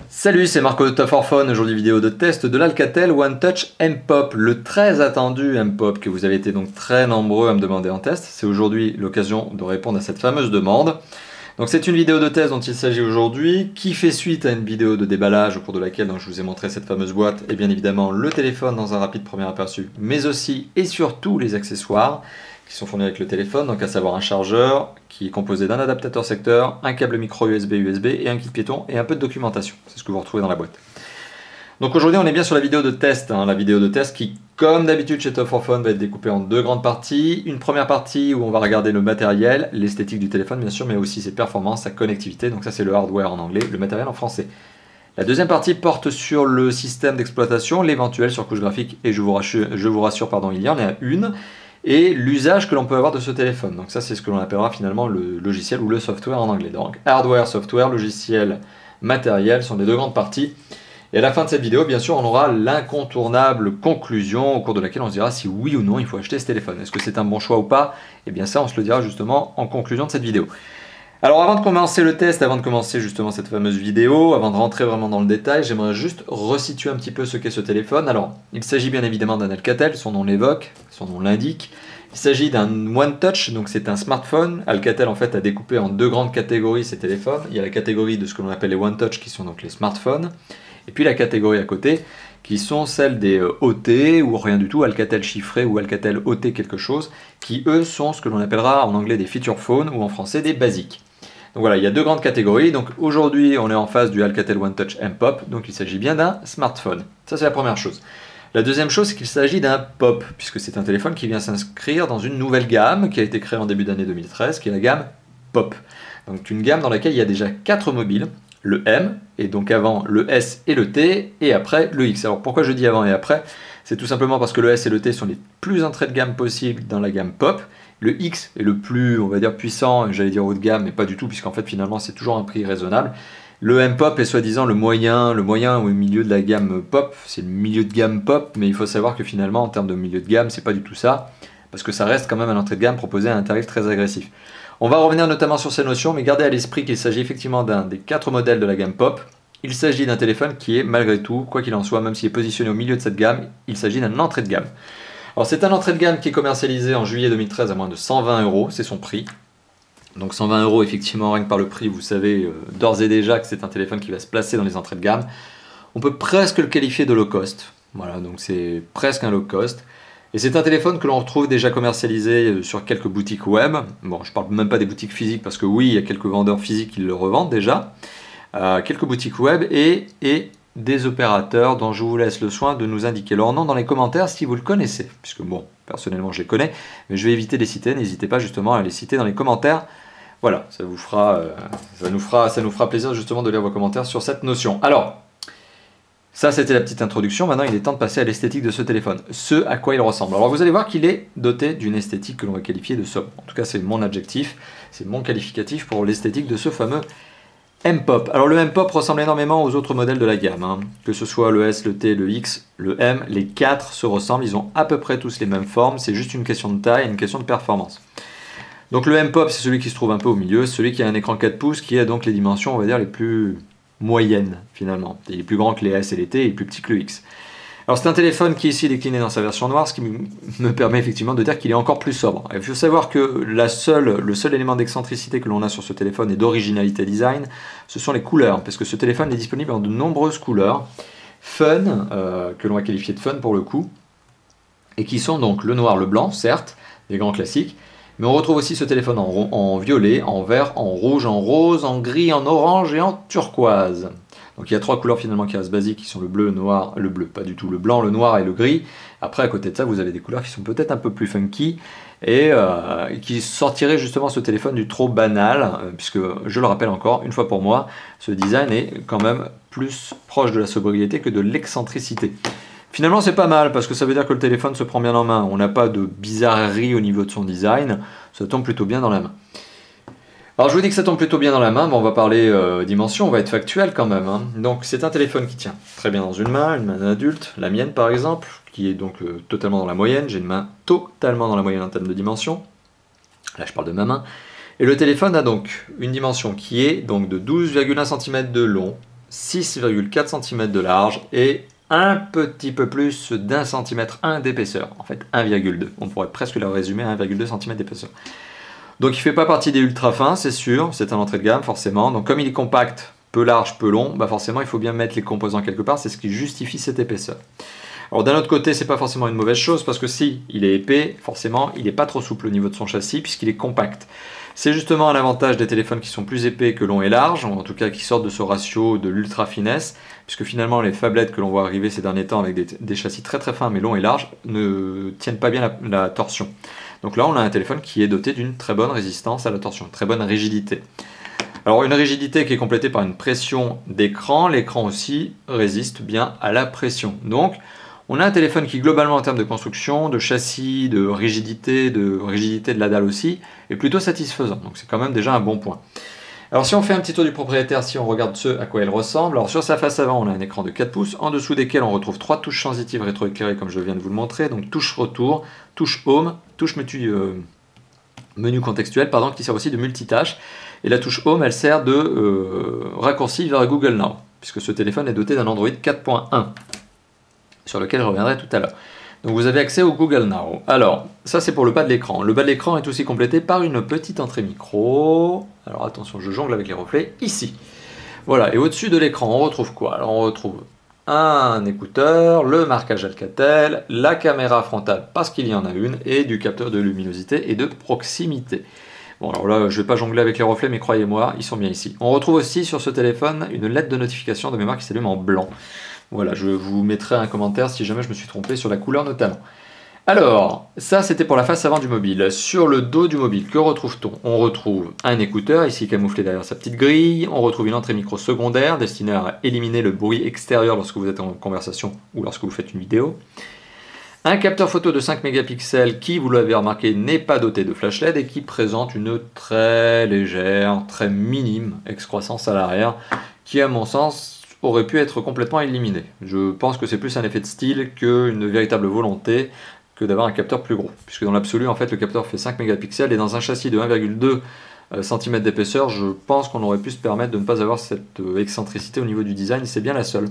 Salut, c'est Marco de Tough for Phone. Aujourd'hui, vidéo de test de l'Alcatel One Touch M-Pop, le très attendu M-Pop que vous avez été donc très nombreux à me demander en test. C'est aujourd'hui l'occasion de répondre à cette fameuse demande. Donc c'est une vidéo de test dont il s'agit aujourd'hui, qui fait suite à une vidéo de déballage au cours de laquelle je vous ai montré cette fameuse boîte et bien évidemment le téléphone dans un rapide premier aperçu, mais aussi et surtout les accessoires qui sont fournis avec le téléphone, donc à savoir un chargeur qui est composé d'un adaptateur secteur, un câble micro USB et un kit piéton et un peu de documentation. C'est ce que vous retrouvez dans la boîte. Donc aujourd'hui on est bien sur la vidéo de test, la vidéo de test qui, comme d'habitude chez Tough for Phone, va être découpée en deux grandes parties. Une première partie où on va regarder le matériel, l'esthétique du téléphone bien sûr, mais aussi ses performances, sa connectivité, donc ça c'est le hardware en anglais, le matériel en français. La deuxième partie porte sur le système d'exploitation, l'éventuelle surcouche graphique, et je vous rassure, il y en a une, et l'usage que l'on peut avoir de ce téléphone. Donc ça c'est ce que l'on appellera finalement le logiciel ou le software en anglais. Donc hardware, software, logiciel, matériel sont les deux grandes parties. Et à la fin de cette vidéo, bien sûr, on aura l'incontournable conclusion au cours de laquelle on se dira si oui ou non il faut acheter ce téléphone. Est-ce que c'est un bon choix ou pas? Et bien ça, on se le dira justement en conclusion de cette vidéo. Alors avant de commencer le test, avant de commencer justement cette fameuse vidéo, avant de rentrer vraiment dans le détail, j'aimerais juste resituer un petit peu ce qu'est ce téléphone. Alors, il s'agit bien évidemment d'un Alcatel, son nom l'évoque, son nom l'indique. Il s'agit d'un One Touch, donc c'est un smartphone. Alcatel en fait a découpé en deux grandes catégories ces téléphones. Il y a la catégorie de ce que l'on appelle les One Touch qui sont donc les smartphones. Et puis la catégorie à côté qui sont celles des OT ou rien du tout, Alcatel chiffré ou Alcatel OT quelque chose, qui eux sont ce que l'on appellera en anglais des feature phones ou en français des basiques. Donc voilà, il y a deux grandes catégories. Donc aujourd'hui, on est en face du Alcatel One Touch M-Pop, donc il s'agit bien d'un smartphone. Ça, c'est la première chose. La deuxième chose, c'est qu'il s'agit d'un POP, puisque c'est un téléphone qui vient s'inscrire dans une nouvelle gamme qui a été créée en début d'année 2013, qui est la gamme POP. Donc une gamme dans laquelle il y a déjà 4 mobiles, le M, et donc avant le S et le T, et après le X. Alors pourquoi je dis avant et après? C'est tout simplement parce que le S et le T sont les plus entrées de gamme possibles dans la gamme POP. Le X est le plus, on va dire, puissant, j'allais dire haut de gamme, mais pas du tout, puisqu'en fait, finalement, c'est toujours un prix raisonnable. Le M-Pop est soi-disant le moyen ou le milieu de la gamme Pop. C'est le milieu de gamme Pop, mais il faut savoir que finalement, en termes de milieu de gamme, c'est pas du tout ça, parce que ça reste quand même à l'entrée de gamme proposé à un tarif très agressif. On va revenir notamment sur ces notions, mais gardez à l'esprit qu'il s'agit effectivement d'un des 4 modèles de la gamme Pop. Il s'agit d'un téléphone qui est, malgré tout, quoi qu'il en soit, même s'il est positionné au milieu de cette gamme, il s'agit d'un entrée de gamme. Alors c'est un entrée de gamme qui est commercialisé en juillet 2013 à moins de 120 €, c'est son prix. Donc 120 € effectivement, rien que par le prix, vous savez d'ores et déjà que c'est un téléphone qui va se placer dans les entrées de gamme. On peut presque le qualifier de low cost, voilà, donc c'est presque un low cost. Et c'est un téléphone que l'on retrouve déjà commercialisé sur quelques boutiques web. Bon, je ne parle même pas des boutiques physiques parce que oui, il y a quelques vendeurs physiques qui le revendent déjà. Quelques boutiques web et des opérateurs dont je vous laisse le soin de nous indiquer leur nom dans les commentaires si vous le connaissez, puisque bon, personnellement je les connais, mais je vais éviter de les citer, n'hésitez pas justement à les citer dans les commentaires. Voilà, ça nous fera plaisir justement de lire vos commentaires sur cette notion. Alors, ça c'était la petite introduction, maintenant il est temps de passer à l'esthétique de ce téléphone, ce à quoi il ressemble. Alors vous allez voir qu'il est doté d'une esthétique que l'on va qualifier de sobre. En tout cas c'est mon adjectif, c'est mon qualificatif pour l'esthétique de ce fameux M-Pop. Alors le M-Pop ressemble énormément aux autres modèles de la gamme, que ce soit le S, le T, le X, le M, les 4 se ressemblent, ils ont à peu près tous les mêmes formes, c'est juste une question de taille et une question de performance. Donc le M-Pop c'est celui qui se trouve un peu au milieu, celui qui a un écran 4 pouces qui a donc les dimensions on va dire les plus moyennes finalement. Il est plus grand que les S et les T et plus petit que le X. Alors c'est un téléphone qui est ici décliné dans sa version noire, ce qui me permet effectivement de dire qu'il est encore plus sobre. Il faut savoir que le seul élément d'excentricité que l'on a sur ce téléphone et d'originalité design, ce sont les couleurs, parce que ce téléphone est disponible en de nombreuses couleurs, fun, que l'on va qualifier de fun pour le coup, et qui sont donc le noir, le blanc, certes, des grands classiques, mais on retrouve aussi ce téléphone en violet, en vert, en rouge, en rose, en gris, en orange et en turquoise. Donc il y a 3 couleurs finalement qui restent basiques, qui sont le bleu, le bleu, pas du tout, le blanc, le noir et le gris. Après à côté de ça vous avez des couleurs qui sont peut-être un peu plus funky et qui sortiraient justement ce téléphone du trop banal, puisque je le rappelle encore, une fois pour moi, ce design est quand même plus proche de la sobriété que de l'excentricité. Finalement c'est pas mal parce que ça veut dire que le téléphone se prend bien en main, on n'a pas de bizarrerie au niveau de son design, ça tombe plutôt bien dans la main. Alors je vous dis que ça tombe plutôt bien dans la main, on va parler dimension, on va être factuel quand même. Donc c'est un téléphone qui tient très bien dans une main adulte, la mienne par exemple, qui est donc totalement dans la moyenne, j'ai une main totalement dans la moyenne en termes de dimension, là je parle de ma main, et le téléphone a donc une dimension qui est donc de 12,1 cm de long, 6,4 cm de large et un petit peu plus d'1 centimètre d'épaisseur. En fait 1,2. On pourrait presque le résumer à 1,2 cm d'épaisseur. Donc il ne fait pas partie des ultra fins, c'est sûr, c'est un entrée de gamme forcément. Donc comme il est compact, peu large, peu long, bah forcément il faut bien mettre les composants quelque part, c'est ce qui justifie cette épaisseur. Alors d'un autre côté, c'est pas forcément une mauvaise chose parce que si il est épais, forcément il n'est pas trop souple au niveau de son châssis puisqu'il est compact. C'est justement un avantage des téléphones qui sont plus épais que longs et larges, ou en tout cas qui sortent de ce ratio de l'ultra finesse, puisque finalement les phablettes que l'on voit arriver ces derniers temps avec des châssis très très fins mais longs et larges ne tiennent pas bien la torsion. Donc là on a un téléphone qui est doté d'une très bonne résistance à la torsion, une très bonne rigidité. Alors une rigidité qui est complétée par une pression d'écran, l'écran aussi résiste bien à la pression. Donc on a un téléphone qui globalement en termes de construction, de châssis, de rigidité de la dalle aussi, est plutôt satisfaisant. Donc c'est quand même déjà un bon point. Alors si on fait un petit tour du propriétaire, si on regarde ce à quoi il ressemble, alors sur sa face avant on a un écran de 4 pouces, en dessous desquels on retrouve 3 touches sensitives rétroéclairées comme je viens de vous le montrer, donc touche retour, touche home, touche menu contextuel, qui sert aussi de multitâche. Et la touche home elle sert de raccourci vers Google Now, puisque ce téléphone est doté d'un Android 4.1. sur lequel je reviendrai tout à l'heure. Donc vous avez accès au Google Now. Alors, ça c'est pour le bas de l'écran. Le bas de l'écran est aussi complété par une petite entrée micro. Alors attention, je jongle avec les reflets, ici. Voilà, et au-dessus de l'écran, on retrouve quoi? Alors on retrouve un écouteur, le marquage Alcatel, la caméra frontale parce qu'il y en a une, et du capteur de luminosité et de proximité. Bon alors là, je ne vais pas jongler avec les reflets, mais croyez-moi, ils sont bien ici. On retrouve aussi sur ce téléphone une lettre de notification de mémoire qui s'allume en blanc. Voilà, je vous mettrai un commentaire si jamais je me suis trompé sur la couleur notamment. Alors, ça c'était pour la face avant du mobile. Sur le dos du mobile, que retrouve-t-on? On retrouve un écouteur, ici camouflé derrière sa petite grille. On retrouve une entrée micro secondaire destinée à éliminer le bruit extérieur lorsque vous êtes en conversation ou lorsque vous faites une vidéo. Un capteur photo de 5 mégapixels qui, vous l'avez remarqué, n'est pas doté de flash LED et qui présente une très légère, très minime excroissance à l'arrière qui, à mon sens, aurait pu être complètement éliminé. Je pense que c'est plus un effet de style qu'une véritable volonté que d'avoir un capteur plus gros. Puisque dans l'absolu, en fait, le capteur fait 5 mégapixels et dans un châssis de 1,2 cm d'épaisseur, je pense qu'on aurait pu se permettre de ne pas avoir cette excentricité au niveau du design, c'est bien la seule.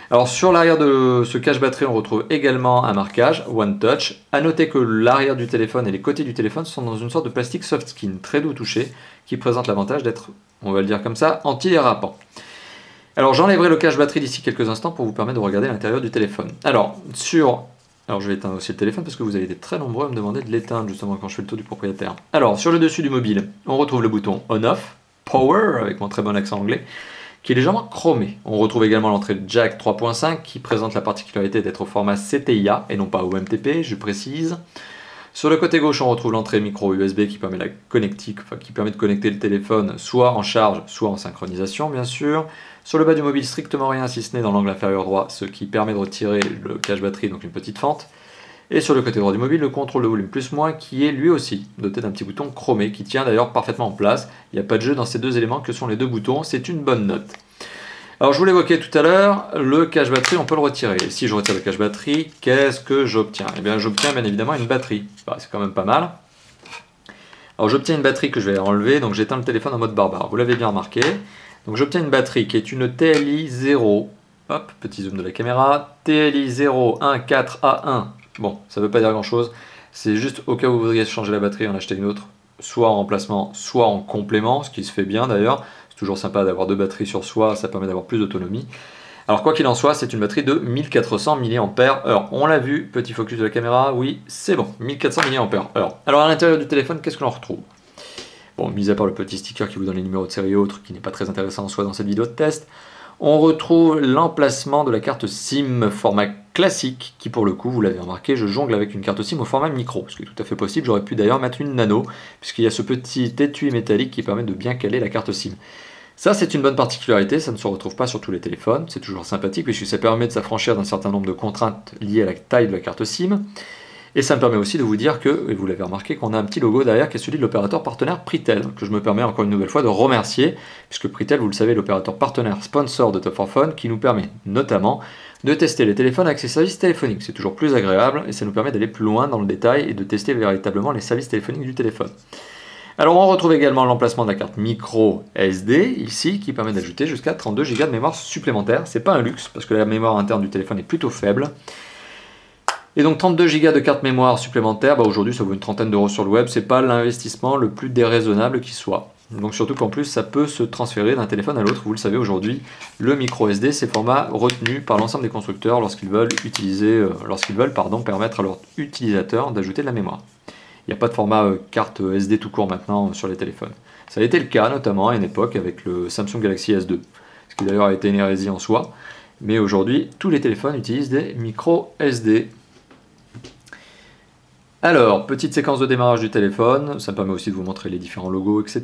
Alors sur l'arrière de ce cache batterie, on retrouve également un marquage One Touch. A noter que l'arrière du téléphone et les côtés du téléphone sont dans une sorte de plastique soft skin, très doux au toucher, qui présente l'avantage d'être, on va le dire comme ça, anti-dérapant. Alors j'enlèverai le cache batterie d'ici quelques instants pour vous permettre de regarder l'intérieur du téléphone. Alors je vais éteindre aussi le téléphone parce que vous avez été très nombreux à me demander de l'éteindre justement quand je fais le tour du propriétaire. Alors sur le dessus du mobile, on retrouve le bouton On-Off, Power avec mon très bon accent anglais, qui est légèrement chromé. On retrouve également l'entrée Jack 3.5 qui présente la particularité d'être au format CTIA et non pas OMTP, je précise. Sur le côté gauche, on retrouve l'entrée micro USB qui permet de connecter le téléphone soit en charge, soit en synchronisation, bien sûr. Sur le bas du mobile, strictement rien si ce n'est dans l'angle inférieur droit, ce qui permet de retirer le cache batterie, donc une petite fente. Et sur le côté droit du mobile, le contrôle de volume plus-moins qui est lui aussi doté d'un petit bouton chromé qui tient d'ailleurs parfaitement en place. Il n'y a pas de jeu dans ces deux éléments que sont les deux boutons, c'est une bonne note. Alors je vous l'évoquais tout à l'heure, le cache batterie on peut le retirer. Et si je retire le cache batterie, qu'est-ce que j'obtiens? Eh bien j'obtiens bien évidemment une batterie. Bah, c'est quand même pas mal. Alors j'obtiens une batterie que je vais enlever, donc j'éteins le téléphone en mode barbare, vous l'avez bien remarqué. Donc j'obtiens une batterie qui est une TLI 0, hop, petit zoom de la caméra, TLI 014A1. Bon, ça ne veut pas dire grand chose, c'est juste au cas où vous voudriez changer la batterie et en acheter une autre, soit en remplacement, soit en complément, ce qui se fait bien d'ailleurs. Toujours sympa d'avoir deux batteries sur soi, ça permet d'avoir plus d'autonomie. Alors quoi qu'il en soit, c'est une batterie de 1400 mAh. On l'a vu, petit focus de la caméra, oui, c'est bon, 1400 mAh. Alors à l'intérieur du téléphone, qu'est-ce que l'on retrouve? Bon, mis à part le petit sticker qui vous donne les numéros de série et autres, qui n'est pas très intéressant en soi dans cette vidéo de test, on retrouve l'emplacement de la carte SIM format classique, qui pour le coup, vous l'avez remarqué, je jongle avec une carte SIM au format micro, ce qui est tout à fait possible. J'aurais pu d'ailleurs mettre une nano, puisqu'il y a ce petit étui métallique qui permet de bien caler la carte SIM. Ça, c'est une bonne particularité, ça ne se retrouve pas sur tous les téléphones, c'est toujours sympathique puisque ça permet de s'affranchir d'un certain nombre de contraintes liées à la taille de la carte SIM. Et ça me permet aussi de vous dire que, et vous l'avez remarqué, qu'on a un petit logo derrière qui est celui de l'opérateur partenaire Pritel, que je me permets encore une nouvelle fois de remercier, puisque Pritel, vous le savez, est l'opérateur partenaire sponsor de Top 4 Phone, qui nous permet notamment de tester les téléphones avec ses services téléphoniques. C'est toujours plus agréable et ça nous permet d'aller plus loin dans le détail et de tester véritablement les services téléphoniques du téléphone. Alors on retrouve également l'emplacement de la carte micro SD ici qui permet d'ajouter jusqu'à 32 Go de mémoire supplémentaire. C'est pas un luxe parce que la mémoire interne du téléphone est plutôt faible. Et donc 32 Go de carte mémoire supplémentaire, aujourd'hui ça vaut une trentaine d'euros sur le web, c'est pas l'investissement le plus déraisonnable qui soit. Donc surtout qu'en plus ça peut se transférer d'un téléphone à l'autre, vous le savez aujourd'hui, le micro SD c'est le format retenu par l'ensemble des constructeurs lorsqu'ils veulent permettre à leurs utilisateurs d'ajouter de la mémoire. Il n'y a pas de format carte SD tout court maintenant sur les téléphones. Ça a été le cas notamment à une époque avec le Samsung Galaxy S2, ce qui d'ailleurs a été une hérésie en soi, mais aujourd'hui tous les téléphones utilisent des micro SD. Alors, petite séquence de démarrage du téléphone, ça me permet aussi de vous montrer les différents logos, etc.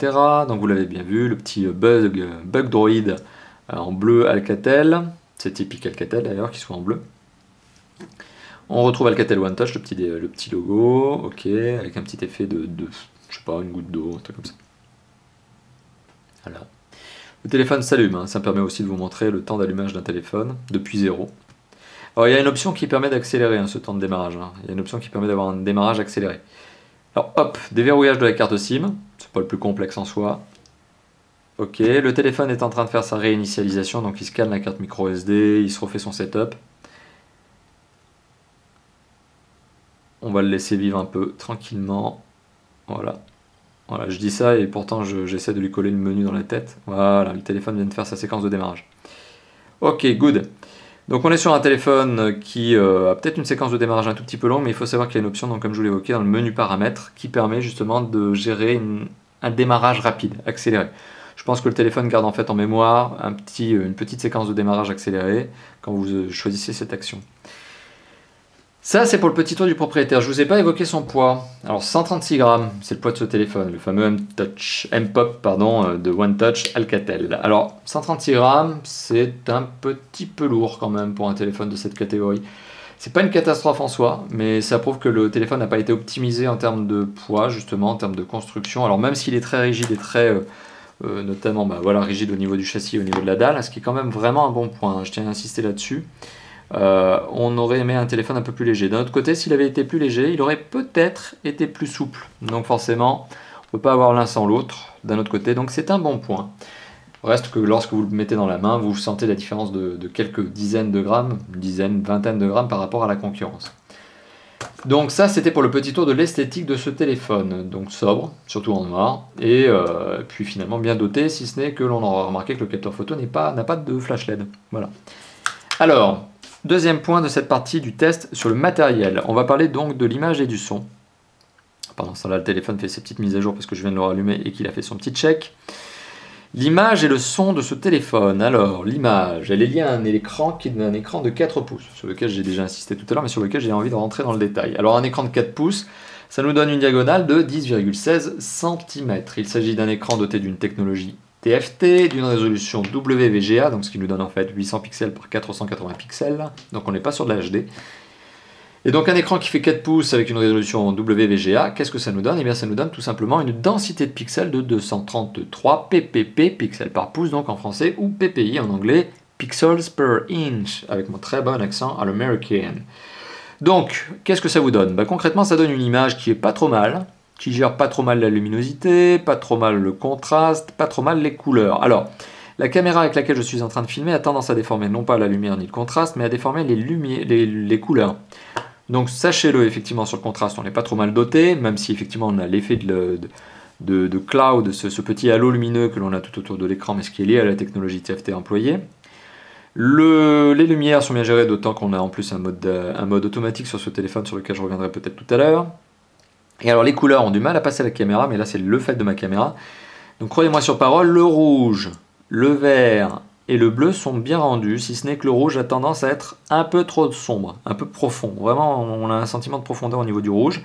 Donc vous l'avez bien vu, le petit bug Droid en bleu Alcatel, c'est typique Alcatel d'ailleurs qu'il soit en bleu. On retrouve Alcatel One Touch, le petit logo, ok, avec un petit effet de je sais pas, une goutte d'eau, un truc comme ça. Voilà. Le téléphone s'allume, ça me permet aussi de vous montrer le temps d'allumage d'un téléphone depuis 0. Alors il y a une option qui permet d'accélérer ce temps de démarrage. Il y a une option qui permet d'avoir un démarrage accéléré. Alors hop, déverrouillage de la carte SIM, c'est pas le plus complexe en soi. Ok, le téléphone est en train de faire sa réinitialisation, donc il scanne la carte micro SD, il se refait son setup. On va le laisser vivre un peu tranquillement. Voilà. Voilà, je dis ça et pourtant j'essaie de lui coller le menu dans la tête. Voilà, le téléphone vient de faire sa séquence de démarrage. Ok, good. Donc on est sur un téléphone qui a peut-être une séquence de démarrage un tout petit peu longue, mais il faut savoir qu'il y a une option, donc, comme je vous l'évoquais, dans le menu paramètres, qui permet justement de gérer un démarrage rapide, accéléré. Je pense que le téléphone garde en fait en mémoire une petite séquence de démarrage accélérée quand vous choisissez cette action. Ça, c'est pour le petit tour du propriétaire. Je ne vous ai pas évoqué son poids. Alors, 136 grammes, c'est le poids de ce téléphone, le fameux M-Pop de One Touch Alcatel. Alors, 136 grammes, c'est un petit peu lourd quand même pour un téléphone de cette catégorie. C'est pas une catastrophe en soi, mais ça prouve que le téléphone n'a pas été optimisé en termes de poids, justement, en termes de construction. Alors, même s'il est très rigide et très, notamment, rigide au niveau du châssis et au niveau de la dalle, ce qui est quand même vraiment un bon point, je tiens à insister là-dessus. On aurait aimé un téléphone un peu plus léger. D'un autre côté, s'il avait été plus léger, il aurait peut-être été plus souple. Donc forcément, on ne peut pas avoir l'un sans l'autre d'un autre côté. Donc c'est un bon point. Reste que lorsque vous le mettez dans la main, vous sentez la différence de quelques dizaines de grammes, une vingtaine de grammes par rapport à la concurrence. Donc ça, c'était pour le petit tour de l'esthétique de ce téléphone. Donc sobre, surtout en noir, et puis finalement bien doté, si ce n'est que l'on aura remarqué que le capteur photo n'a pas de flash LED. Voilà. Alors, deuxième point de cette partie du test sur le matériel. On va parler donc de l'image et du son. Pendant ce temps-là, le téléphone fait ses petites mises à jour parce que je viens de le rallumer et qu'il a fait son petit check. L'image et le son de ce téléphone. Alors, l'image, elle est liée à un écran qui est un écran de 4 pouces, sur lequel j'ai déjà insisté tout à l'heure, mais sur lequel j'ai envie de rentrer dans le détail. Alors, un écran de 4 pouces, ça nous donne une diagonale de 10,16 cm. Il s'agit d'un écran doté d'une technologie TFT, d'une résolution WVGA, donc ce qui nous donne en fait 800 pixels par 480 pixels, donc on n'est pas sur de la HD. Et donc un écran qui fait 4 pouces avec une résolution WVGA, qu'est-ce que ça nous donne? Eh bien ça nous donne tout simplement une densité de pixels de 233 ppp, pixels par pouce donc en français, ou ppi en anglais, pixels per inch, avec mon très bon accent à l'american. Donc, qu'est-ce que ça vous donne? Concrètement, ça donne une image qui est pas trop mal, qui gère pas trop mal la luminosité, pas trop mal le contraste, pas trop mal les couleurs. Alors, la caméra avec laquelle je suis en train de filmer a tendance à déformer non pas la lumière ni le contraste, mais à déformer les couleurs. Donc sachez-le, effectivement, sur le contraste, on n'est pas trop mal doté, même si effectivement on a l'effet de cloud, ce petit halo lumineux que l'on a tout autour de l'écran, mais ce qui est lié à la technologie TFT employée. Les lumières sont bien gérées, d'autant qu'on a en plus un mode automatique sur ce téléphone sur lequel je reviendrai peut-être tout à l'heure. Et alors les couleurs ont du mal à passer à la caméra, mais là c'est le fait de ma caméra. Donc croyez-moi sur parole, le rouge, le vert et le bleu sont bien rendus, si ce n'est que le rouge a tendance à être un peu trop sombre, un peu profond. Vraiment, on a un sentiment de profondeur au niveau du rouge.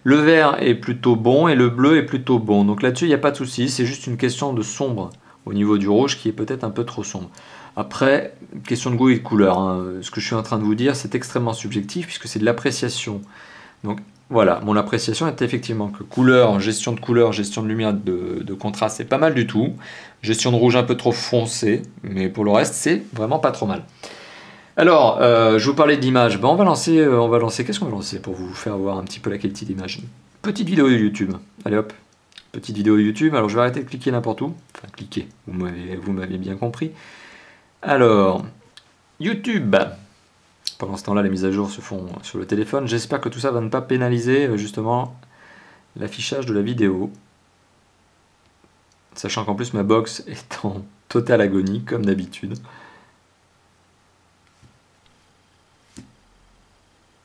Le vert est plutôt bon et le bleu est plutôt bon. Donc là-dessus, il n'y a pas de souci, c'est juste une question de sombre au niveau du rouge qui est peut-être un peu trop sombre. Après, question de goût et de couleur, hein. Ce que je suis en train de vous dire, c'est extrêmement subjectif puisque c'est de l'appréciation. Donc voilà, mon appréciation est effectivement que couleur, gestion de couleur, gestion de lumière, de contraste, c'est pas mal du tout. Gestion de rouge un peu trop foncé, mais pour le reste, c'est vraiment pas trop mal. Alors, je vous parlais de l'image. On va lancer, qu'est-ce qu'on va lancer pour vous faire voir un petit peu la qualité d'image? Une petite vidéo YouTube. Allez hop, petite vidéo YouTube. Alors je vais arrêter de cliquer n'importe où. Enfin, cliquer, vous m'avez bien compris. Alors, YouTube. Pendant ce temps-là, les mises à jour se font sur le téléphone. J'espère que tout ça va ne pas pénaliser justement l'affichage de la vidéo. Sachant qu'en plus ma box est en totale agonie, comme d'habitude.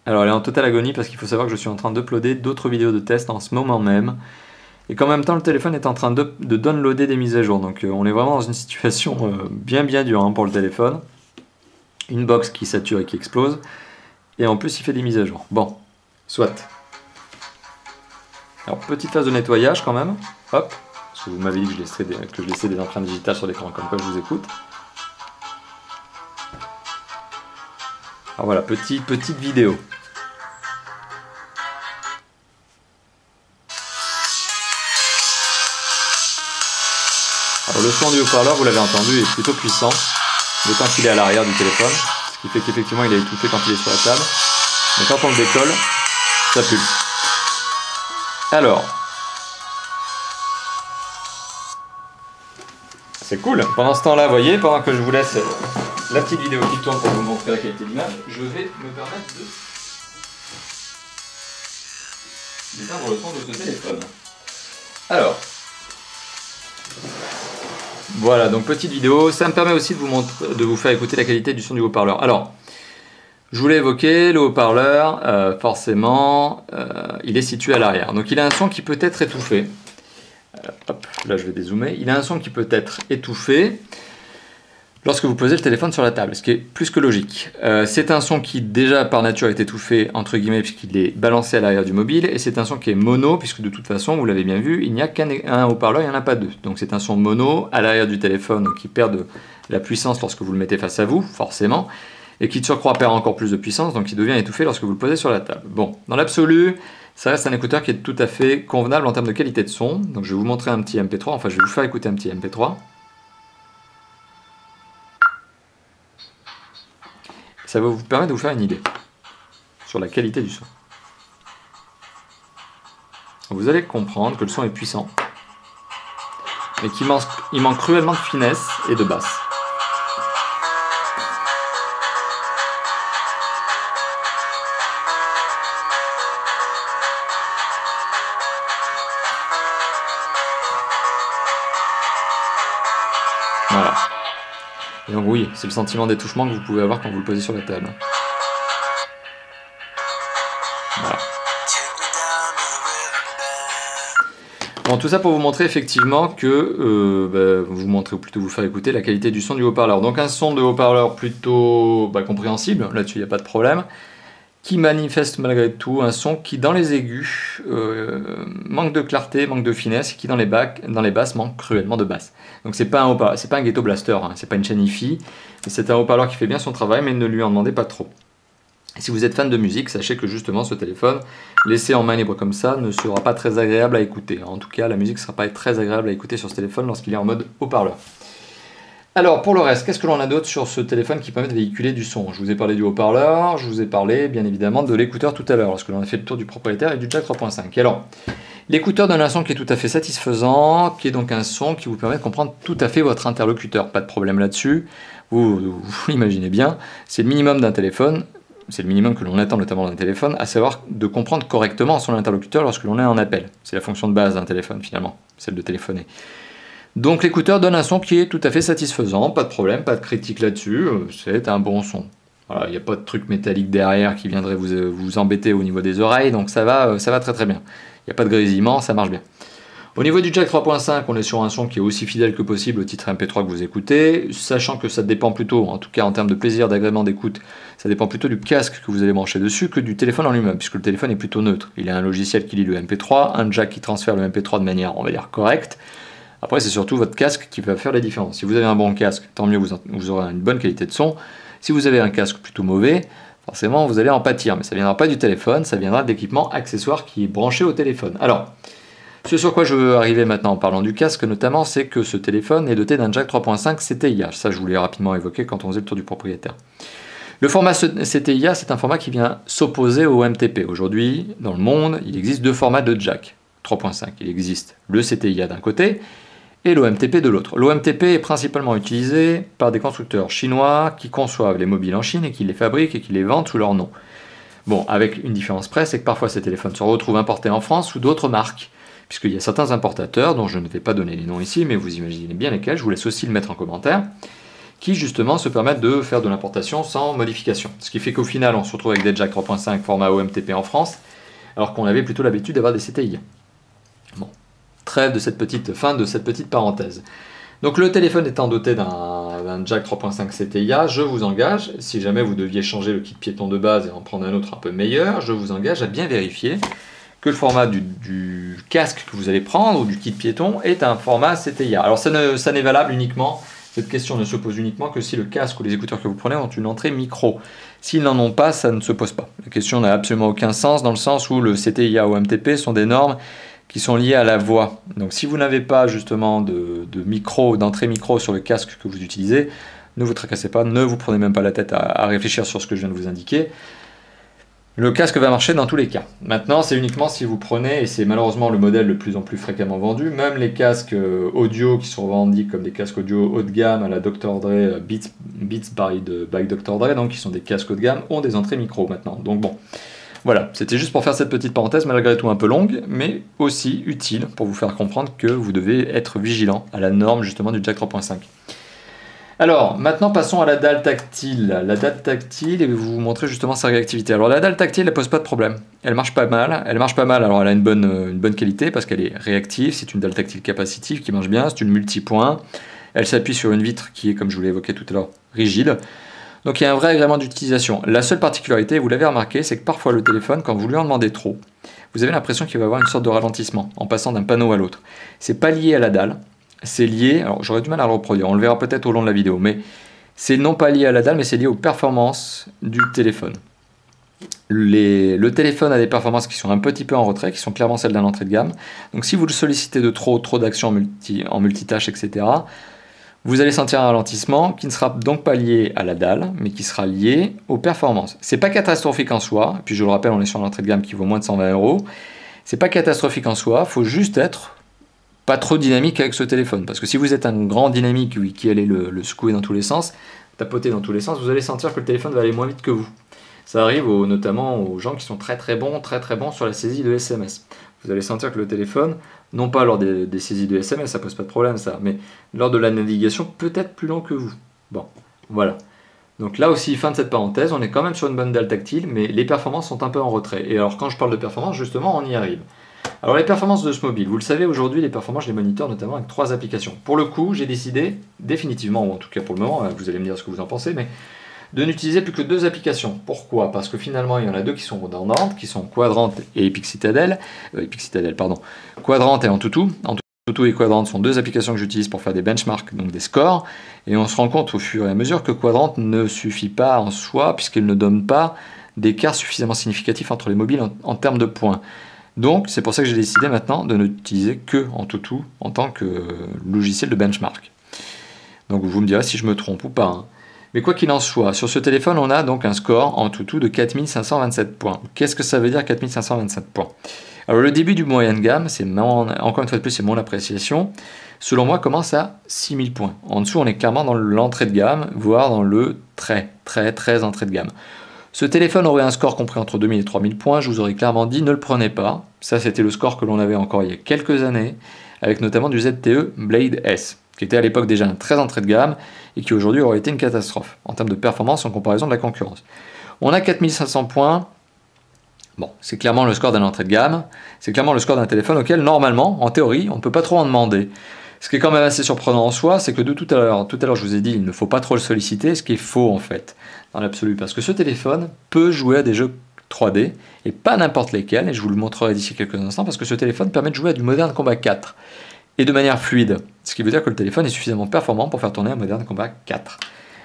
Alors elle est en totale agonie parce qu'il faut savoir que je suis en train d'uploader d'autres vidéos de test en ce moment même. Et qu'en même temps le téléphone est en train de downloader des mises à jour. Donc on est vraiment dans une situation bien dure hein, pour le téléphone. Une box qui sature et qui explose. Et en plus il fait des mises à jour. Bon, soit. Alors petite phase de nettoyage quand même. Hop. Parce que vous m'avez dit que je laissais des empreintes digitales sur l'écran, comme quoi je vous écoute. Alors voilà, petite vidéo. Alors le son du haut-parleur, vous l'avez entendu, est plutôt puissant, d'autant qu'il est à l'arrière du téléphone, ce qui fait qu'effectivement il est étouffé quand il est sur la table. Mais quand on le décolle, ça pulse. Alors, c'est cool. Pendant ce temps-là, vous voyez, pendant que je vous laisse la petite vidéo qui tourne pour vous montrer la qualité de l'image, je vais me permettre d'éteindre le son de ce téléphone. Alors, voilà, donc petite vidéo. Ça me permet aussi de vous faire écouter la qualité du son du haut-parleur. Alors, je vous l'ai évoqué, le haut-parleur, forcément, il est situé à l'arrière. Donc il a un son qui peut être étouffé. Hop, là je vais dézoomer. Il a un son qui peut être étouffé lorsque vous posez le téléphone sur la table, ce qui est plus que logique. C'est un son qui déjà par nature est étouffé, entre guillemets, puisqu'il est balancé à l'arrière du mobile, et c'est un son qui est mono, puisque de toute façon, vous l'avez bien vu, il n'y a qu'un haut-parleur, il n'y en a pas deux. Donc c'est un son mono à l'arrière du téléphone qui perd de la puissance lorsque vous le mettez face à vous, forcément, et qui de surcroît perd encore plus de puissance, donc il devient étouffé lorsque vous le posez sur la table. Bon, dans l'absolu, ça reste un écouteur qui est tout à fait convenable en termes de qualité de son. Donc je vais vous montrer un petit MP3, enfin je vais vous faire écouter un petit MP3. Ça va vous permettre de vous faire une idée sur la qualité du son. Vous allez comprendre que le son est puissant, mais qu'il manque cruellement de finesse et de basse. Voilà. Et donc oui, c'est le sentiment d'étouffement que vous pouvez avoir quand vous le posez sur la table. Voilà. Bon, tout ça pour vous montrer effectivement que, vous montrer ou plutôt vous faire écouter la qualité du son du haut-parleur. Donc un son de haut-parleur plutôt compréhensible, là-dessus il n'y a pas de problème, qui manifeste malgré tout un son qui dans les aigus manque de clarté, manque de finesse, et qui dans les basses manque cruellement de basse. Donc c'est pas un ghetto blaster, hein, c'est pas une chaîne hi-fi, c'est un haut-parleur qui fait bien son travail, mais ne lui en demandez pas trop. Et si vous êtes fan de musique, sachez que justement ce téléphone, laissé en main libre comme ça, ne sera pas très agréable à écouter. En tout cas, la musique ne sera pas très agréable à écouter sur ce téléphone lorsqu'il est en mode haut-parleur. Alors pour le reste, qu'est-ce que l'on a d'autre sur ce téléphone qui permet de véhiculer du son? Je vous ai parlé du haut-parleur, je vous ai parlé bien évidemment de l'écouteur tout à l'heure, lorsque l'on a fait le tour du propriétaire et du jack 3.5. Alors, l'écouteur donne un son qui est tout à fait satisfaisant, qui est donc un son qui vous permet de comprendre tout à fait votre interlocuteur. Pas de problème là-dessus, vous l'imaginez bien, c'est le minimum d'un téléphone, c'est le minimum que l'on attend notamment d'un téléphone, à savoir de comprendre correctement son interlocuteur lorsque l'on est en appel. C'est la fonction de base d'un téléphone finalement, celle de téléphoner. Donc l'écouteur donne un son qui est tout à fait satisfaisant, pas de problème, pas de critique là-dessus, c'est un bon son. Voilà, il n'y a pas de truc métallique derrière qui viendrait vous embêter au niveau des oreilles, donc ça va très très bien. Il n'y a pas de grésillement, ça marche bien. Au niveau du jack 3.5, on est sur un son qui est aussi fidèle que possible au titre MP3 que vous écoutez, sachant que ça dépend plutôt, en tout cas en termes de plaisir, d'agrément d'écoute, ça dépend plutôt du casque que vous allez brancher dessus que du téléphone en lui-même, puisque le téléphone est plutôt neutre. Il a un logiciel qui lit le MP3, un jack qui transfère le MP3 de manière, on va dire, correcte. Après, c'est surtout votre casque qui va faire la différence. Si vous avez un bon casque, tant mieux, vous aurez une bonne qualité de son. Si vous avez un casque plutôt mauvais, forcément, vous allez en pâtir. Mais ça ne viendra pas du téléphone, ça viendra de l'équipement accessoire qui est branché au téléphone. Alors, ce sur quoi je veux arriver maintenant en parlant du casque notamment, c'est que ce téléphone est doté d'un jack 3.5 CTIA. Ça, je voulais rapidement évoquer quand on faisait le tour du propriétaire. Le format CTIA, c'est un format qui vient s'opposer au MTP. Aujourd'hui, dans le monde, il existe deux formats de jack. 3.5. Il existe le CTIA d'un côté et l'OMTP de l'autre. L'OMTP est principalement utilisé par des constructeurs chinois qui conçoivent les mobiles en Chine et qui les fabriquent et qui les vendent sous leur nom. Bon, avec une différence près, c'est que parfois ces téléphones se retrouvent importés en France sous d'autres marques, puisqu'il y a certains importateurs, dont je ne vais pas donner les noms ici, mais vous imaginez bien lesquels, je vous laisse aussi le mettre en commentaire, qui justement se permettent de faire de l'importation sans modification. Ce qui fait qu'au final, on se retrouve avec des jack 3.5 format OMTP en France, alors qu'on avait plutôt l'habitude d'avoir des CTI. Bon, trêve de fin de cette petite parenthèse. Donc le téléphone étant doté d'un jack 3.5 CTIA, je vous engage, si jamais vous deviez changer le kit piéton de base et en prendre un autre un peu meilleur, je vous engage à bien vérifier que le format du casque que vous allez prendre ou du kit piéton est un format CTIA. Alors ça n'est valable uniquement, cette question ne se pose uniquement que si le casque ou les écouteurs que vous prenez ont une entrée micro. S'ils n'en ont pas, ça ne se pose pas. La question n'a absolument aucun sens dans le sens où le CTIA ou MTP sont des normes qui sont liées à la voix. Donc si vous n'avez pas justement d'entrée micro sur le casque que vous utilisez, ne vous tracassez pas, ne vous prenez même pas la tête à réfléchir sur ce que je viens de vous indiquer. Le casque va marcher dans tous les cas. Maintenant, c'est uniquement si vous prenez, et c'est malheureusement le modèle le plus en plus fréquemment vendu, même les casques audio qui sont vendus comme des casques audio haut de gamme à la Dr. Dre, Beats by Dr. Dre, donc qui sont des casques haut de gamme, ont des entrées micro maintenant. Donc bon, voilà, c'était juste pour faire cette petite parenthèse, malgré tout un peu longue, mais aussi utile pour vous faire comprendre que vous devez être vigilant à la norme justement du jack 3.5. Alors, maintenant passons à la dalle tactile. La dalle tactile, et je vais vous montrer justement sa réactivité. Alors la dalle tactile, elle pose pas de problème. Elle marche pas mal, alors elle a une bonne qualité parce qu'elle est réactive, c'est une dalle tactile capacitive qui marche bien, c'est une multipoint. Elle s'appuie sur une vitre qui est, comme je vous l'ai évoqué tout à l'heure, rigide. Donc il y a un vrai agrément d'utilisation. La seule particularité, vous l'avez remarqué, c'est que parfois le téléphone, quand vous lui en demandez trop, vous avez l'impression qu'il va avoir une sorte de ralentissement en passant d'un panneau à l'autre. C'est pas lié à la dalle. C'est lié, alors j'aurais du mal à le reproduire, on le verra peut-être au long de la vidéo, mais c'est non pas lié à la dalle, mais c'est lié aux performances du téléphone. Le téléphone a des performances qui sont un petit peu en retrait, qui sont clairement celles d'un entrée de gamme. Donc si vous le sollicitez de trop d'actions en multitâche, etc., vous allez sentir un ralentissement qui ne sera donc pas lié à la dalle, mais qui sera lié aux performances. C'est pas catastrophique en soi, puis je le rappelle, on est sur un entrée de gamme qui vaut moins de 120 €. C'est pas catastrophique en soi, il faut juste être pas trop dynamique avec ce téléphone, parce que si vous êtes un grand dynamique qui allait le secouer dans tous les sens, tapoter dans tous les sens, vous allez sentir que le téléphone va aller moins vite que vous. Ça arrive notamment aux gens qui sont très bons sur la saisie de SMS. Vous allez sentir que le téléphone, non pas lors des saisies de SMS, ça pose pas de problème ça, mais lors de la navigation, peut-être plus lent que vous. Bon, voilà. Donc là aussi, fin de cette parenthèse, on est quand même sur une bonne dalle tactile, mais les performances sont un peu en retrait. Et alors quand je parle de performance, justement, on y arrive. Alors les performances de ce mobile, vous le savez aujourd'hui, les performances je les monitor notamment avec 3 applications. Pour le coup, j'ai décidé définitivement, ou en tout cas pour le moment, vous allez me dire ce que vous en pensez, mais de n'utiliser plus que 2 applications. Pourquoi? Parce que finalement il y en a 2 qui sont redondantes, qui sont Quadrant et Epic Citadel, Quadrant et Antutu. Antutu et Quadrant sont 2 applications que j'utilise pour faire des benchmarks, donc des scores, et on se rend compte au fur et à mesure que Quadrant ne suffit pas en soi, puisqu'il ne donne pas d'écart suffisamment significatif entre les mobiles en termes de points. Donc c'est pour ça que j'ai décidé maintenant de n'utiliser que Antutu en tant que logiciel de benchmark. Donc vous me direz si je me trompe ou pas. Hein. Mais quoi qu'il en soit, sur ce téléphone on a donc un score Antutu de 4527 points. Qu'est-ce que ça veut dire 4527 points? Alors le début du moyen de gamme, encore une fois de plus c'est mon appréciation, selon moi commence à 6000 points. En dessous on est clairement dans l'entrée de gamme, voire dans le très entrée de gamme. Ce téléphone aurait un score compris entre 2000 et 3000 points, je vous aurais clairement dit ne le prenez pas. Ça c'était le score que l'on avait encore il y a quelques années, avec notamment du ZTE Blade S, qui était à l'époque déjà un très entrée de gamme, et qui aujourd'hui aurait été une catastrophe, en termes de performance en comparaison de la concurrence. On a 4500 points, bon, c'est clairement le score d'un entrée de gamme, c'est clairement le score d'un téléphone auquel normalement, en théorie, on ne peut pas trop en demander. Ce qui est quand même assez surprenant en soi, c'est que de tout à l'heure je vous ai dit il ne faut pas trop le solliciter, ce qui est faux en fait, dans l'absolu, parce que ce téléphone peut jouer à des jeux 3D, et pas n'importe lesquels, et je vous le montrerai d'ici quelques instants, parce que ce téléphone permet de jouer à du Modern Combat 4, et de manière fluide, ce qui veut dire que le téléphone est suffisamment performant pour faire tourner un Modern Combat 4.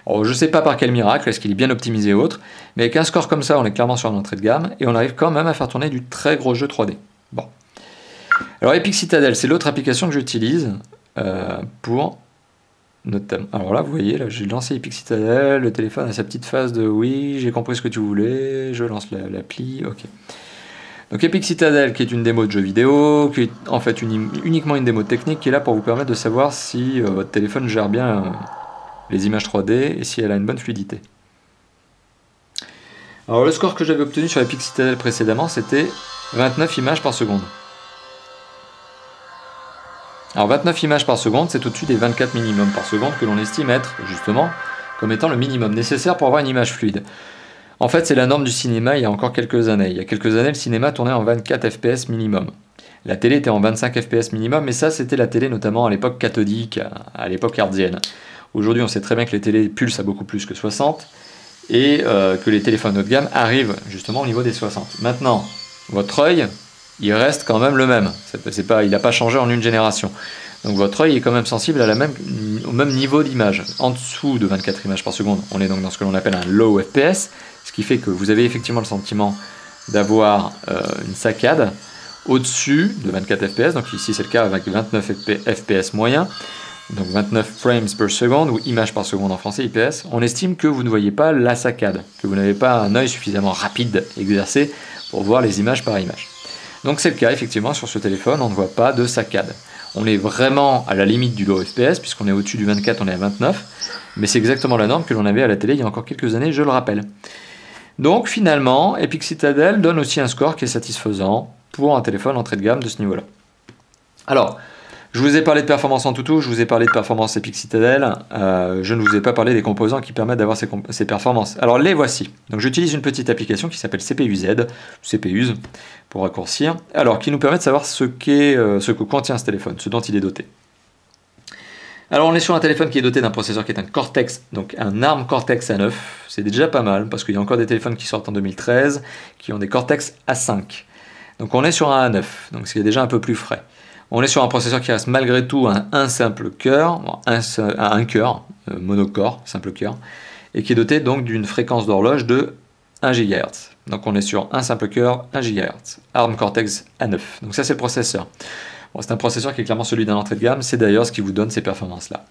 Alors je ne sais pas par quel miracle, est-ce qu'il est bien optimisé ou autre, mais avec un score comme ça, on est clairement sur une entrée de gamme, et on arrive quand même à faire tourner du très gros jeu 3D. Bon. Alors Epic Citadel, c'est l'autre application que j'utilise, pour notamment. Alors là, vous voyez, là, j'ai lancé Epic Citadel, le téléphone a sa petite phase de oui, j'ai compris ce que tu voulais, je lance l'appli, ok. Donc Epic Citadel, qui est une démo de jeu vidéo, qui est en fait uniquement une démo technique, qui est là pour vous permettre de savoir si votre téléphone gère bien les images 3D et si elle a une bonne fluidité. Alors le score que j'avais obtenu sur Epic Citadel précédemment, c'était 29 images par seconde. Alors 29 images par seconde, c'est au-dessus des 24 minimum par seconde que l'on estime être, justement, comme étant le minimum nécessaire pour avoir une image fluide. En fait, c'est la norme du cinéma il y a encore quelques années. Il y a quelques années, le cinéma tournait en 24 fps minimum. La télé était en 25 fps minimum, mais ça, c'était la télé notamment à l'époque cathodique, à l'époque hertzienne. Aujourd'hui, on sait très bien que les télés pulsent à beaucoup plus que 60, et que les téléphones haut de gamme arrivent justement au niveau des 60. Maintenant, votre œil, il reste quand même le même. Il n'a pas changé en une génération. Donc votre œil est quand même sensible au même niveau d'image. En dessous de 24 images par seconde, on est donc dans ce que l'on appelle un low FPS, ce qui fait que vous avez effectivement le sentiment d'avoir une saccade. Au-dessus de 24 fps, donc ici c'est le cas avec 29 fps moyen, donc 29 frames per seconde ou images par seconde en français, IPS, on estime que vous ne voyez pas la saccade, que vous n'avez pas un œil suffisamment rapide exercé pour voir les images par image. Donc c'est le cas effectivement sur ce téléphone, on ne voit pas de saccade. On est vraiment à la limite du low FPS, puisqu'on est au-dessus du 24, on est à 29, mais c'est exactement la norme que l'on avait à la télé il y a encore quelques années, je le rappelle. Donc finalement, Epic Citadel donne aussi un score qui est satisfaisant pour un téléphone entrée de gamme de ce niveau-là. Alors, je vous ai parlé de performance en toutou, je vous ai parlé de performance Epic Citadel, je ne vous ai pas parlé des composants qui permettent d'avoir ces performances. Alors les voici. Donc j'utilise une petite application qui s'appelle CPU-Z, CPU pour raccourcir, alors qui nous permet de savoir ce que contient ce téléphone, ce dont il est doté. Alors on est sur un téléphone qui est doté d'un processeur qui est un Cortex, donc un ARM Cortex A9, c'est déjà pas mal, parce qu'il y a encore des téléphones qui sortent en 2013, qui ont des Cortex A5. Donc on est sur un A9, donc c'est déjà un peu plus frais. On est sur un processeur qui reste malgré tout un simple cœur, un cœur, monocore, simple cœur, et qui est doté donc d'une fréquence d'horloge de 1 GHz. Donc on est sur un simple cœur, 1 GHz, ARM Cortex A9. Donc ça c'est le processeur. Bon, c'est un processeur qui est clairement celui d'un entrée de gamme, c'est d'ailleurs ce qui vous donne ces performances-là.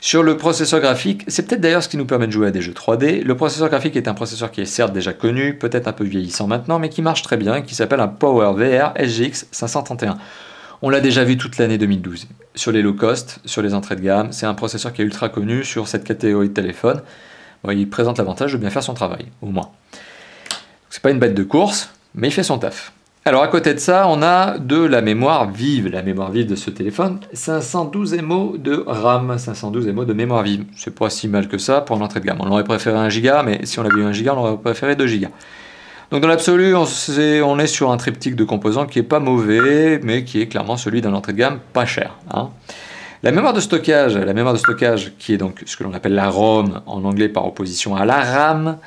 Sur le processeur graphique, c'est peut-être d'ailleurs ce qui nous permet de jouer à des jeux 3D. Le processeur graphique est un processeur qui est certes déjà connu, peut-être un peu vieillissant maintenant, mais qui marche très bien, qui s'appelle un PowerVR SGX 531. On l'a déjà vu toute l'année 2012. Sur les low cost, sur les entrées de gamme, c'est un processeur qui est ultra connu sur cette catégorie de téléphone. Bon, il présente l'avantage de bien faire son travail, au moins. C'est pas une bête de course, mais il fait son taf. Alors à côté de ça, on a de la mémoire vive. La mémoire vive de ce téléphone, 512 MO de RAM, 512 MO de mémoire vive. C'est pas si mal que ça pour l'entrée de gamme. On aurait préféré 1 Go, mais si on avait eu 1 Go, on aurait préféré 2 Go. Donc dans l'absolu, on est sur un triptyque de composants qui est pas mauvais, mais qui est clairement celui d'un entrée de gamme pas cher. Hein. La mémoire de stockage qui est donc ce que l'on appelle la ROM en anglais par opposition à la RAM.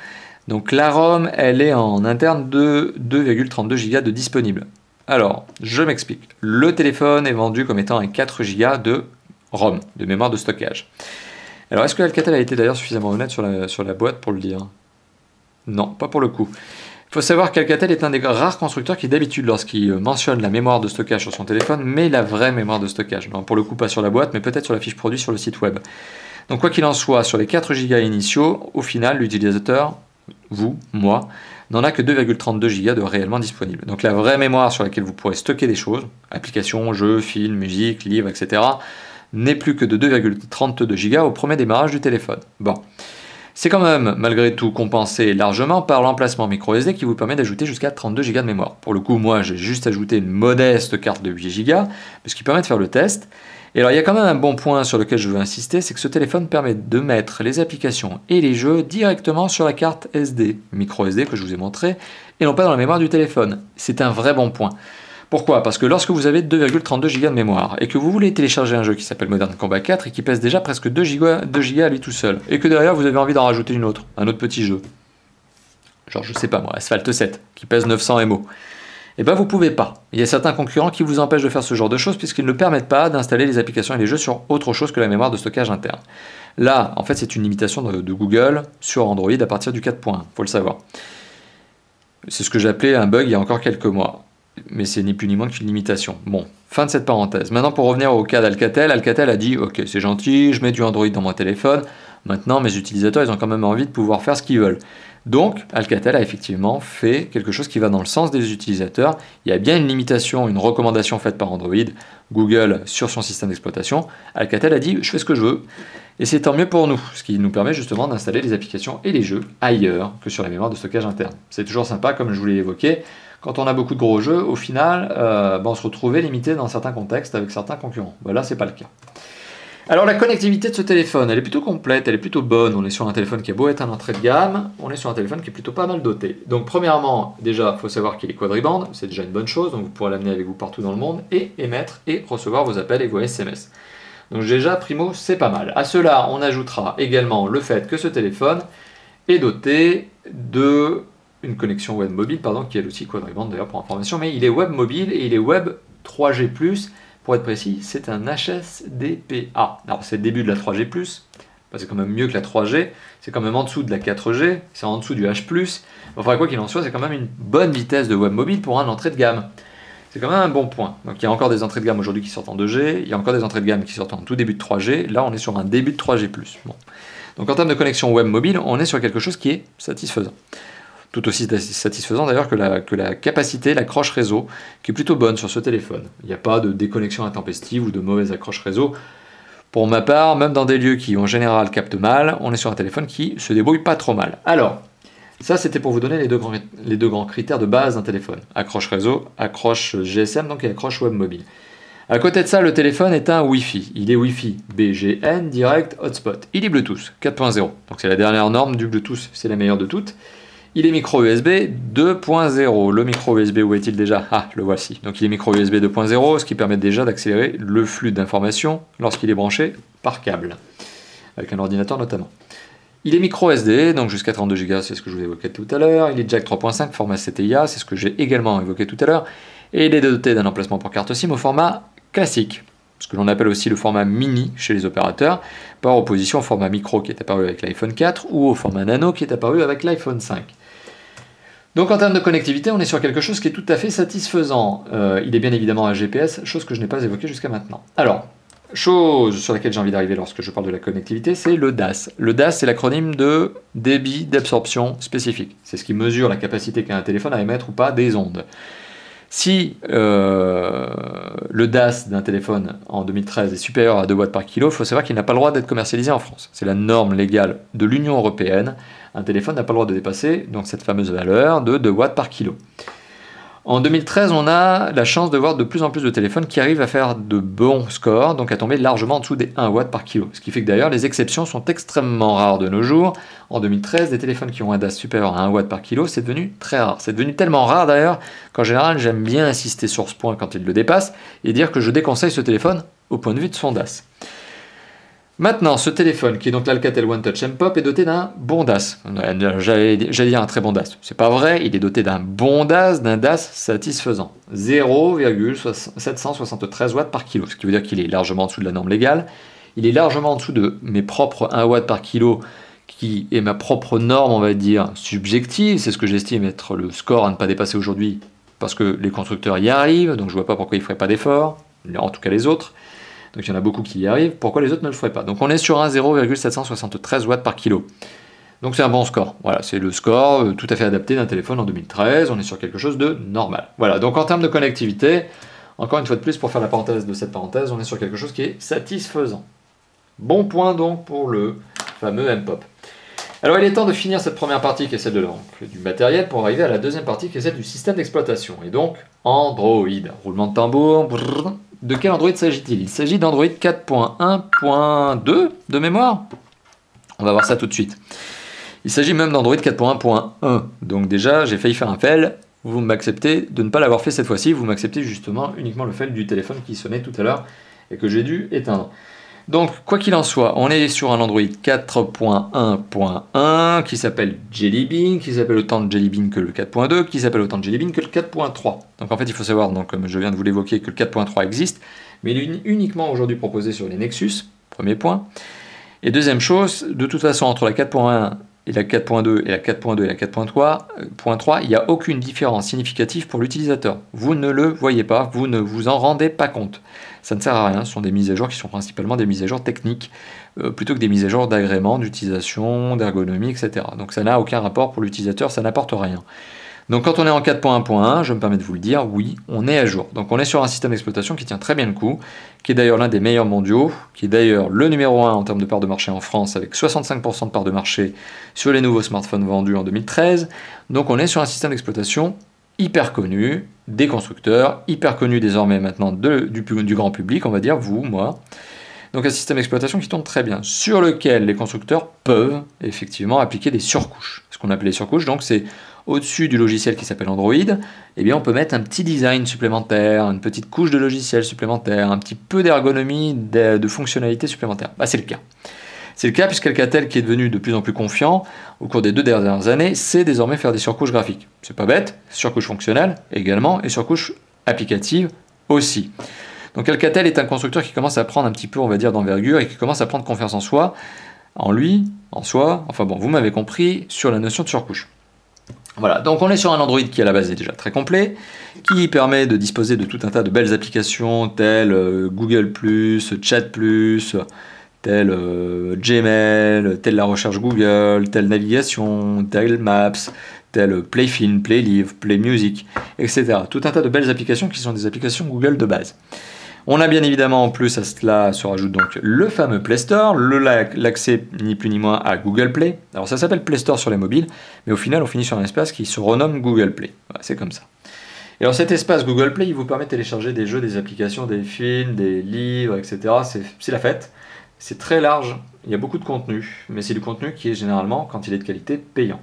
Donc la ROM, elle est en interne de 2,32 Go de disponible. Alors, je m'explique. Le téléphone est vendu comme étant un 4 Go de ROM, de mémoire de stockage. Alors est-ce que Alcatel a été d'ailleurs suffisamment honnête sur la boîte pour le dire? Non, pas pour le coup. Il faut savoir qu'Alcatel est un des rares constructeurs qui d'habitude, lorsqu'il mentionne la mémoire de stockage sur son téléphone, met la vraie mémoire de stockage. Non, pour le coup, pas sur la boîte, mais peut-être sur la fiche produit sur le site web. Donc quoi qu'il en soit, sur les 4 Go initiaux, au final, l'utilisateur, vous, moi, n'en a que 2,32 Go de réellement disponible. Donc la vraie mémoire sur laquelle vous pourrez stocker des choses, applications, jeux, films, musique, livres, etc., n'est plus que de 2,32 Go au premier démarrage du téléphone. Bon. C'est quand même, malgré tout, compensé largement par l'emplacement microSD qui vous permet d'ajouter jusqu'à 32 Go de mémoire. Pour le coup, moi, j'ai juste ajouté une modeste carte de 8 Go, ce qui permet de faire le test. Et alors, il y a quand même un bon point sur lequel je veux insister, c'est que ce téléphone permet de mettre les applications et les jeux directement sur la carte SD, microSD que je vous ai montré, et non pas dans la mémoire du téléphone. C'est un vrai bon point. Pourquoi? Parce que lorsque vous avez 2,32 Go de mémoire et que vous voulez télécharger un jeu qui s'appelle Modern Combat 4 et qui pèse déjà presque 2 Go à lui tout seul, et que derrière vous avez envie d'en rajouter un autre petit jeu, genre je sais pas moi, Asphalt 7, qui pèse 900 MO, et ben vous pouvez pas. Il y a certains concurrents qui vous empêchent de faire ce genre de choses puisqu'ils ne permettent pas d'installer les applications et les jeux sur autre chose que la mémoire de stockage interne. Là, en fait, c'est une limitation de Google sur Android à partir du 4.1, faut le savoir. C'est ce que j'appelais un bug il y a encore quelques mois. Mais c'est ni plus ni moins qu'une limitation. Bon, fin de cette parenthèse. Maintenant, pour revenir au cas d'Alcatel, Alcatel a dit « Ok, c'est gentil, je mets du Android dans mon téléphone. Maintenant, mes utilisateurs, ils ont quand même envie de pouvoir faire ce qu'ils veulent. » Donc, Alcatel a effectivement fait quelque chose qui va dans le sens des utilisateurs. Il y a bien une limitation, une recommandation faite par Android, Google sur son système d'exploitation. Alcatel a dit « je fais ce que je veux ». Et c'est tant mieux pour nous, ce qui nous permet justement d'installer les applications et les jeux ailleurs que sur la mémoire de stockage interne. C'est toujours sympa, comme je vous l'ai évoqué, quand on a beaucoup de gros jeux, au final, on se retrouvait limité dans certains contextes avec certains concurrents. Là, c'est pas le cas. Alors la connectivité de ce téléphone, elle est plutôt complète, elle est plutôt bonne. On est sur un téléphone qui a beau être un entrée de gamme, on est sur un téléphone qui est plutôt pas mal doté. Donc premièrement, déjà, il faut savoir qu'il est quadribande, c'est déjà une bonne chose, donc vous pourrez l'amener avec vous partout dans le monde et émettre et recevoir vos appels et vos SMS. Donc déjà, primo, c'est pas mal. À cela, on ajoutera également le fait que ce téléphone est doté d'une connexion web mobile, qui est elle aussi quadribande d'ailleurs pour information, mais il est web mobile et il est web 3G+. Pour être précis, c'est un HSDPA. Alors c'est le début de la 3G+, c'est quand même mieux que la 3G, c'est quand même en dessous de la 4G, c'est en dessous du H+. Enfin quoi qu'il en soit, c'est quand même une bonne vitesse de web mobile pour un entrée de gamme. C'est quand même un bon point. Donc il y a encore des entrées de gamme aujourd'hui qui sortent en 2G, il y a encore des entrées de gamme qui sortent en tout début de 3G, là on est sur un début de 3G+. Bon. Donc en termes de connexion web mobile, on est sur quelque chose qui est satisfaisant. Tout aussi satisfaisant d'ailleurs que la capacité, l'accroche réseau, qui est plutôt bonne sur ce téléphone. Il n'y a pas de déconnexion intempestive ou de mauvaise accroche réseau. Pour ma part, même dans des lieux qui en général captent mal, on est sur un téléphone qui se débrouille pas trop mal. Alors, ça c'était pour vous donner les deux grands critères de base d'un téléphone. Accroche réseau, accroche GSM, donc et accroche web mobile. À côté de ça, le téléphone est un Wi-Fi. Il est Wi-Fi BGN Direct Hotspot. Il est Bluetooth 4.0. Donc c'est la dernière norme du Bluetooth, c'est la meilleure de toutes. Il est micro USB 2.0. Le micro USB, où est-il déjà? Ah, le voici. Donc il est micro USB 2.0, ce qui permet déjà d'accélérer le flux d'informations lorsqu'il est branché par câble, avec un ordinateur notamment. Il est micro SD, donc jusqu'à 32 Go, c'est ce que je vous évoquais tout à l'heure. Il est jack 3.5, format CTIA, c'est ce que j'ai également évoqué tout à l'heure. Et il est doté d'un emplacement pour carte SIM au format classique, ce que l'on appelle aussi le format mini chez les opérateurs, par opposition au format micro qui est apparu avec l'iPhone 4 ou au format nano qui est apparu avec l'iPhone 5. Donc en termes de connectivité, on est sur quelque chose qui est tout à fait satisfaisant. Il est bien évidemment un GPS, chose que je n'ai pas évoquée jusqu'à maintenant. Alors, chose sur laquelle j'ai envie d'arriver lorsque je parle de la connectivité, c'est le DAS. Le DAS, c'est l'acronyme de débit d'absorption spécifique. C'est ce qui mesure la capacité qu'a un téléphone à émettre ou pas des ondes. Si le DAS d'un téléphone en 2013 est supérieur à 2 watts par kilo, il faut savoir qu'il n'a pas le droit d'être commercialisé en France. C'est la norme légale de l'Union européenne. Un téléphone n'a pas le droit de dépasser donc, cette fameuse valeur de 2 watts par kilo. En 2013, on a la chance de voir de plus en plus de téléphones qui arrivent à faire de bons scores, donc à tomber largement en dessous des 1 watt par kilo. Ce qui fait que d'ailleurs, les exceptions sont extrêmement rares de nos jours. En 2013, des téléphones qui ont un DAS supérieur à 1 watt par kilo, c'est devenu très rare. C'est devenu tellement rare d'ailleurs qu'en général, j'aime bien insister sur ce point quand il le dépasse et dire que je déconseille ce téléphone au point de vue de son DAS. Maintenant, ce téléphone, qui est donc l'Alcatel One Touch M-Pop, est doté d'un bon DAS. J'allais dire un très bon DAS. C'est pas vrai, il est doté d'un bon DAS, d'un DAS satisfaisant. 0,773 watts par kilo, ce qui veut dire qu'il est largement en dessous de la norme légale. Il est largement en dessous de mes propres 1 watt par kilo, qui est ma propre norme, on va dire, subjective. C'est ce que j'estime être le score à ne pas dépasser aujourd'hui, parce que les constructeurs y arrivent, donc je vois pas pourquoi ils ne feraient pas d'efforts, en tout cas les autres. Donc il y en a beaucoup qui y arrivent, pourquoi les autres ne le feraient pas? Donc on est sur un 0,773 watts par kilo. Donc c'est un bon score. Voilà, c'est le score tout à fait adapté d'un téléphone en 2013, on est sur quelque chose de normal. Voilà, donc en termes de connectivité, encore une fois de plus pour faire la parenthèse de cette parenthèse, on est sur quelque chose qui est satisfaisant. Bon point donc pour le fameux M-Pop. Alors il est temps de finir cette première partie qui est celle du matériel pour arriver à la deuxième partie qui est celle du système d'exploitation. Et donc Android. Roulement de tambour. Brrr. De quel Android s'agit-il? Il s'agit d'Android 4.1.2 de mémoire. On va voir ça tout de suite. Il s'agit même d'Android 4.1.1. Donc déjà, j'ai failli faire un fail. Vous m'acceptez de ne pas l'avoir fait cette fois-ci. Vous m'acceptez justement uniquement le fail du téléphone qui sonnait tout à l'heure et que j'ai dû éteindre. Donc, quoi qu'il en soit, on est sur un Android 4.1.1 qui s'appelle Jelly Bean, qui s'appelle autant Jelly Bean que le 4.2, qui s'appelle autant Jelly Bean que le 4.3. Donc en fait, il faut savoir, donc, comme je viens de vous l'évoquer, que le 4.3 existe, mais il est uniquement aujourd'hui proposé sur les Nexus, premier point. Et deuxième chose, de toute façon, entre la 4.1 et la 4.2 et la 4.2 et la 4.3, il n'y a aucune différence significative pour l'utilisateur. Vous ne le voyez pas, vous ne vous en rendez pas compte. Ça ne sert à rien, ce sont des mises à jour qui sont principalement des mises à jour techniques, plutôt que des mises à jour d'agrément, d'utilisation, d'ergonomie, etc. Donc ça n'a aucun rapport pour l'utilisateur, ça n'apporte rien. Donc quand on est en 4.1.1, je me permets de vous le dire, oui, on est à jour. Donc on est sur un système d'exploitation qui tient très bien le coup, qui est d'ailleurs l'un des meilleurs mondiaux, qui est d'ailleurs le numéro 1 en termes de part de marché en France, avec 65% de part de marché sur les nouveaux smartphones vendus en 2013. Donc on est sur un système d'exploitation hyper connu, des constructeurs, hyper connu désormais maintenant du grand public, on va dire, vous, moi. Donc un système d'exploitation qui tourne très bien, sur lequel les constructeurs peuvent effectivement appliquer des surcouches. Ce qu'on appelle les surcouches, donc c'est au-dessus du logiciel qui s'appelle Android, eh bien on peut mettre un petit design supplémentaire, une petite couche de logiciel supplémentaire, un petit peu d'ergonomie, de fonctionnalités supplémentaires. Bah, c'est le cas. C'est le cas puisque Alcatel, qui est devenu de plus en plus confiant au cours des 2 dernières années, sait désormais faire des surcouches graphiques. C'est pas bête, surcouches fonctionnelles également, et surcouches applicatives aussi. Donc Alcatel est un constructeur qui commence à prendre un petit peu, on va dire, d'envergure et qui commence à prendre confiance en soi, en lui, en soi, enfin bon, vous m'avez compris, sur la notion de surcouche. Voilà, donc on est sur un Android qui à la base est déjà très complet, qui permet de disposer de tout un tas de belles applications telles Google+, Chat+, telles Gmail, telle la recherche Google, telle navigation, telle Maps, telle Play Film, Play Live, Play Music, etc. Tout un tas de belles applications qui sont des applications Google de base. On a bien évidemment en plus à cela se rajoute donc le fameux Play Store, l'accès ni plus ni moins à Google Play. Alors ça s'appelle Play Store sur les mobiles, mais au final on finit sur un espace qui se renomme Google Play. Voilà, c'est comme ça. Et alors cet espace Google Play, il vous permet de télécharger des jeux, des applications, des films, des livres, etc. C'est la fête. C'est très large, il y a beaucoup de contenu, mais c'est du contenu qui est généralement, quand il est de qualité, payant.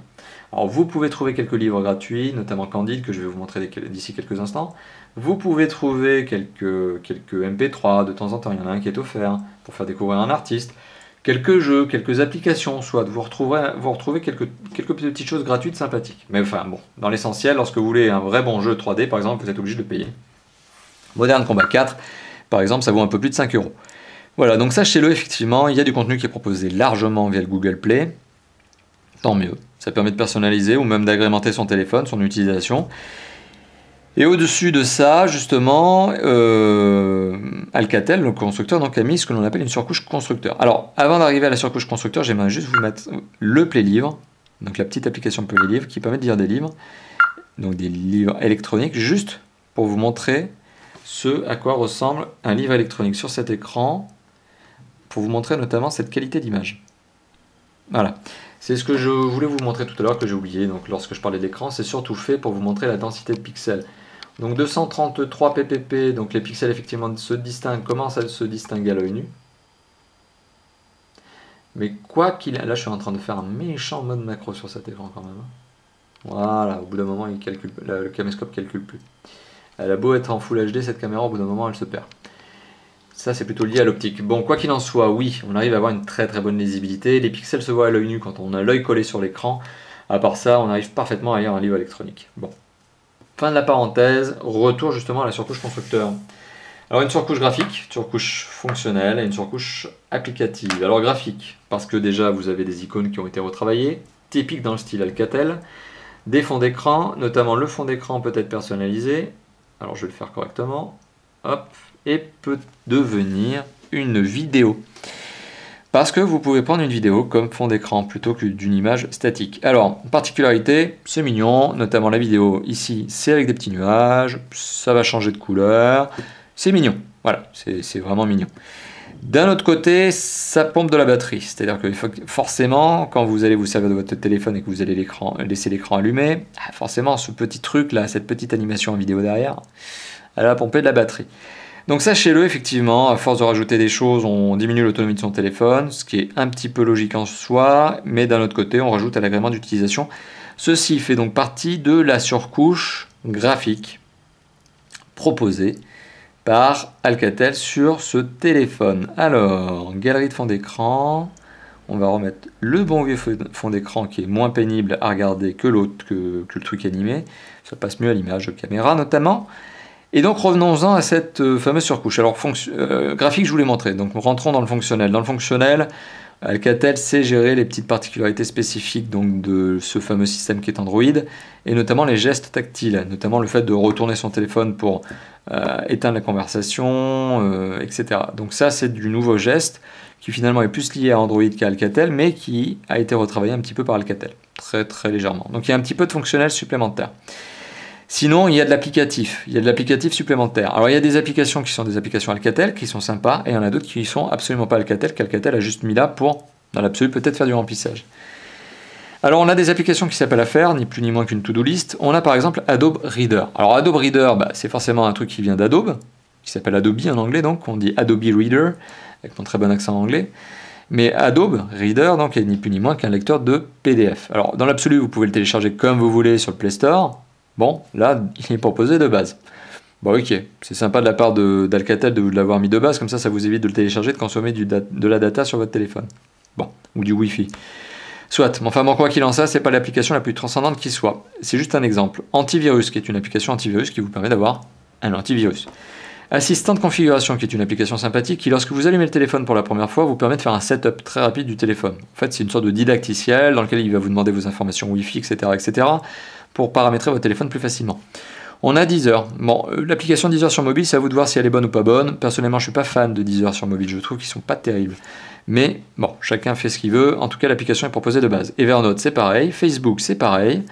Alors vous pouvez trouver quelques livres gratuits, notamment Candide, que je vais vous montrer d'ici quelques instants. Vous pouvez trouver quelques MP3, de temps en temps, il y en a un qui est offert, pour faire découvrir un artiste. Quelques jeux, quelques applications, soit vous retrouvez quelques petites choses gratuites sympathiques. Mais enfin bon, dans l'essentiel, lorsque vous voulez un vrai bon jeu 3D, par exemple, vous êtes obligé de le payer. Modern Combat 4, par exemple, ça vaut un peu plus de 5 €. Voilà, donc sachez-le, effectivement, il y a du contenu qui est proposé largement via le Google Play. Tant mieux. Ça permet de personnaliser ou même d'agrémenter son téléphone, son utilisation. Et au-dessus de ça, justement, Alcatel, le constructeur, donc, a mis ce que l'on appelle une surcouche constructeur. Alors, avant d'arriver à la surcouche constructeur, j'aimerais juste vous mettre le Play Livre, donc la petite application Play Livre qui permet de lire des livres, donc des livres électroniques, juste pour vous montrer ce à quoi ressemble un livre électronique sur cet écran, pour vous montrer notamment cette qualité d'image. Voilà. C'est ce que je voulais vous montrer tout à l'heure que j'ai oublié. Donc lorsque je parlais d'écran, c'est surtout fait pour vous montrer la densité de pixels. Donc 233 ppp, donc les pixels effectivement se distinguent, commencent à se distinguer à l'œil nu. Mais quoi qu'il... Là je suis en train de faire un méchant mode macro sur cet écran quand même. Voilà, au bout d'un moment le caméscope ne calcule plus. Elle a beau être en Full HD, cette caméra au bout d'un moment elle se perd. Ça, c'est plutôt lié à l'optique. Bon, quoi qu'il en soit, oui, on arrive à avoir une très très bonne lisibilité. Les pixels se voient à l'œil nu quand on a l'œil collé sur l'écran. À part ça, on arrive parfaitement à lire un livre électronique. Bon. Fin de la parenthèse. Retour justement à la surcouche constructeur. Alors, une surcouche graphique, une surcouche fonctionnelle et une surcouche applicative. Alors, graphique, parce que déjà, vous avez des icônes qui ont été retravaillées, typiques dans le style Alcatel. Des fonds d'écran, notamment le fond d'écran peut être personnalisé. Alors, je vais le faire correctement. Hop. Et peut devenir une vidéo. Parce que vous pouvez prendre une vidéo comme fond d'écran plutôt que d'une image statique. Alors, particularité, c'est mignon, notamment la vidéo ici, c'est avec des petits nuages, ça va changer de couleur, c'est mignon, voilà, c'est vraiment mignon. D'un autre côté, ça pompe de la batterie, c'est-à-dire que forcément, quand vous allez vous servir de votre téléphone et que vous allez laisser l'écran allumé, forcément, ce petit truc là, cette petite animation en vidéo derrière, elle va pomper de la batterie. Donc sachez-le, effectivement, à force de rajouter des choses, on diminue l'autonomie de son téléphone, ce qui est un petit peu logique en soi, mais d'un autre côté, on rajoute à l'agrément d'utilisation. Ceci fait donc partie de la surcouche graphique proposée par Alcatel sur ce téléphone. Alors, galerie de fond d'écran, on va remettre le bon vieux fond d'écran qui est moins pénible à regarder que l'autre, que le truc animé. Ça passe mieux à l'image de caméra notamment. Et donc revenons-en à cette fameuse surcouche. Alors graphique, je vous l'ai montré, donc rentrons dans le fonctionnel. Dans le fonctionnel, Alcatel sait gérer les petites particularités spécifiques donc, de ce fameux système qui est Android, et notamment les gestes tactiles, notamment le fait de retourner son téléphone pour éteindre la conversation, etc. Donc ça, c'est du nouveau geste qui finalement est plus lié à Android qu'à Alcatel, mais qui a été retravaillé un petit peu par Alcatel, très très légèrement. Donc il y a un petit peu de fonctionnel supplémentaire. Sinon, il y a de l'applicatif. Il y a de l'applicatif supplémentaire. Alors, il y a des applications qui sont des applications Alcatel, qui sont sympas, et il y en a d'autres qui sont absolument pas Alcatel, qu'Alcatel a juste mis là pour, dans l'absolu, peut-être faire du remplissage. Alors, on a des applications qui s'appellent à faire, ni plus ni moins qu'une to-do list. On a par exemple Adobe Reader. Alors, Adobe Reader, c'est forcément un truc qui vient d'Adobe, qui s'appelle Adobe en anglais, donc on dit Adobe Reader, avec mon très bon accent anglais. Mais Adobe Reader, donc, est ni plus ni moins qu'un lecteur de PDF. Alors, dans l'absolu, vous pouvez le télécharger comme vous voulez sur le Play Store. Bon, là, il est proposé de base. Bon, ok, c'est sympa de la part d'Alcatel de l'avoir mis de base, comme ça vous évite de le télécharger, de consommer de la data sur votre téléphone. Bon, ou du Wi-Fi. Soit, mais enfin bon, quoi qu'il en soit, c'est pas l'application la plus transcendante qui soit. C'est juste un exemple. Antivirus, qui est une application antivirus qui vous permet d'avoir un antivirus. Assistant de configuration, qui est une application sympathique, qui lorsque vous allumez le téléphone pour la première fois, vous permet de faire un setup très rapide du téléphone. En fait, c'est une sorte de didacticiel dans lequel il va vous demander vos informations Wi-Fi, etc., pour paramétrer votre téléphone plus facilement. On a Deezer. Bon, l'application Deezer sur mobile, c'est à vous de voir si elle est bonne ou pas bonne. Personnellement, je suis pas fan de Deezer sur mobile, je trouve qu'ils sont pas terribles. Mais bon, chacun fait ce qu'il veut. En tout cas, l'application est proposée de base. Evernote, c'est pareil. Facebook, c'est pareil.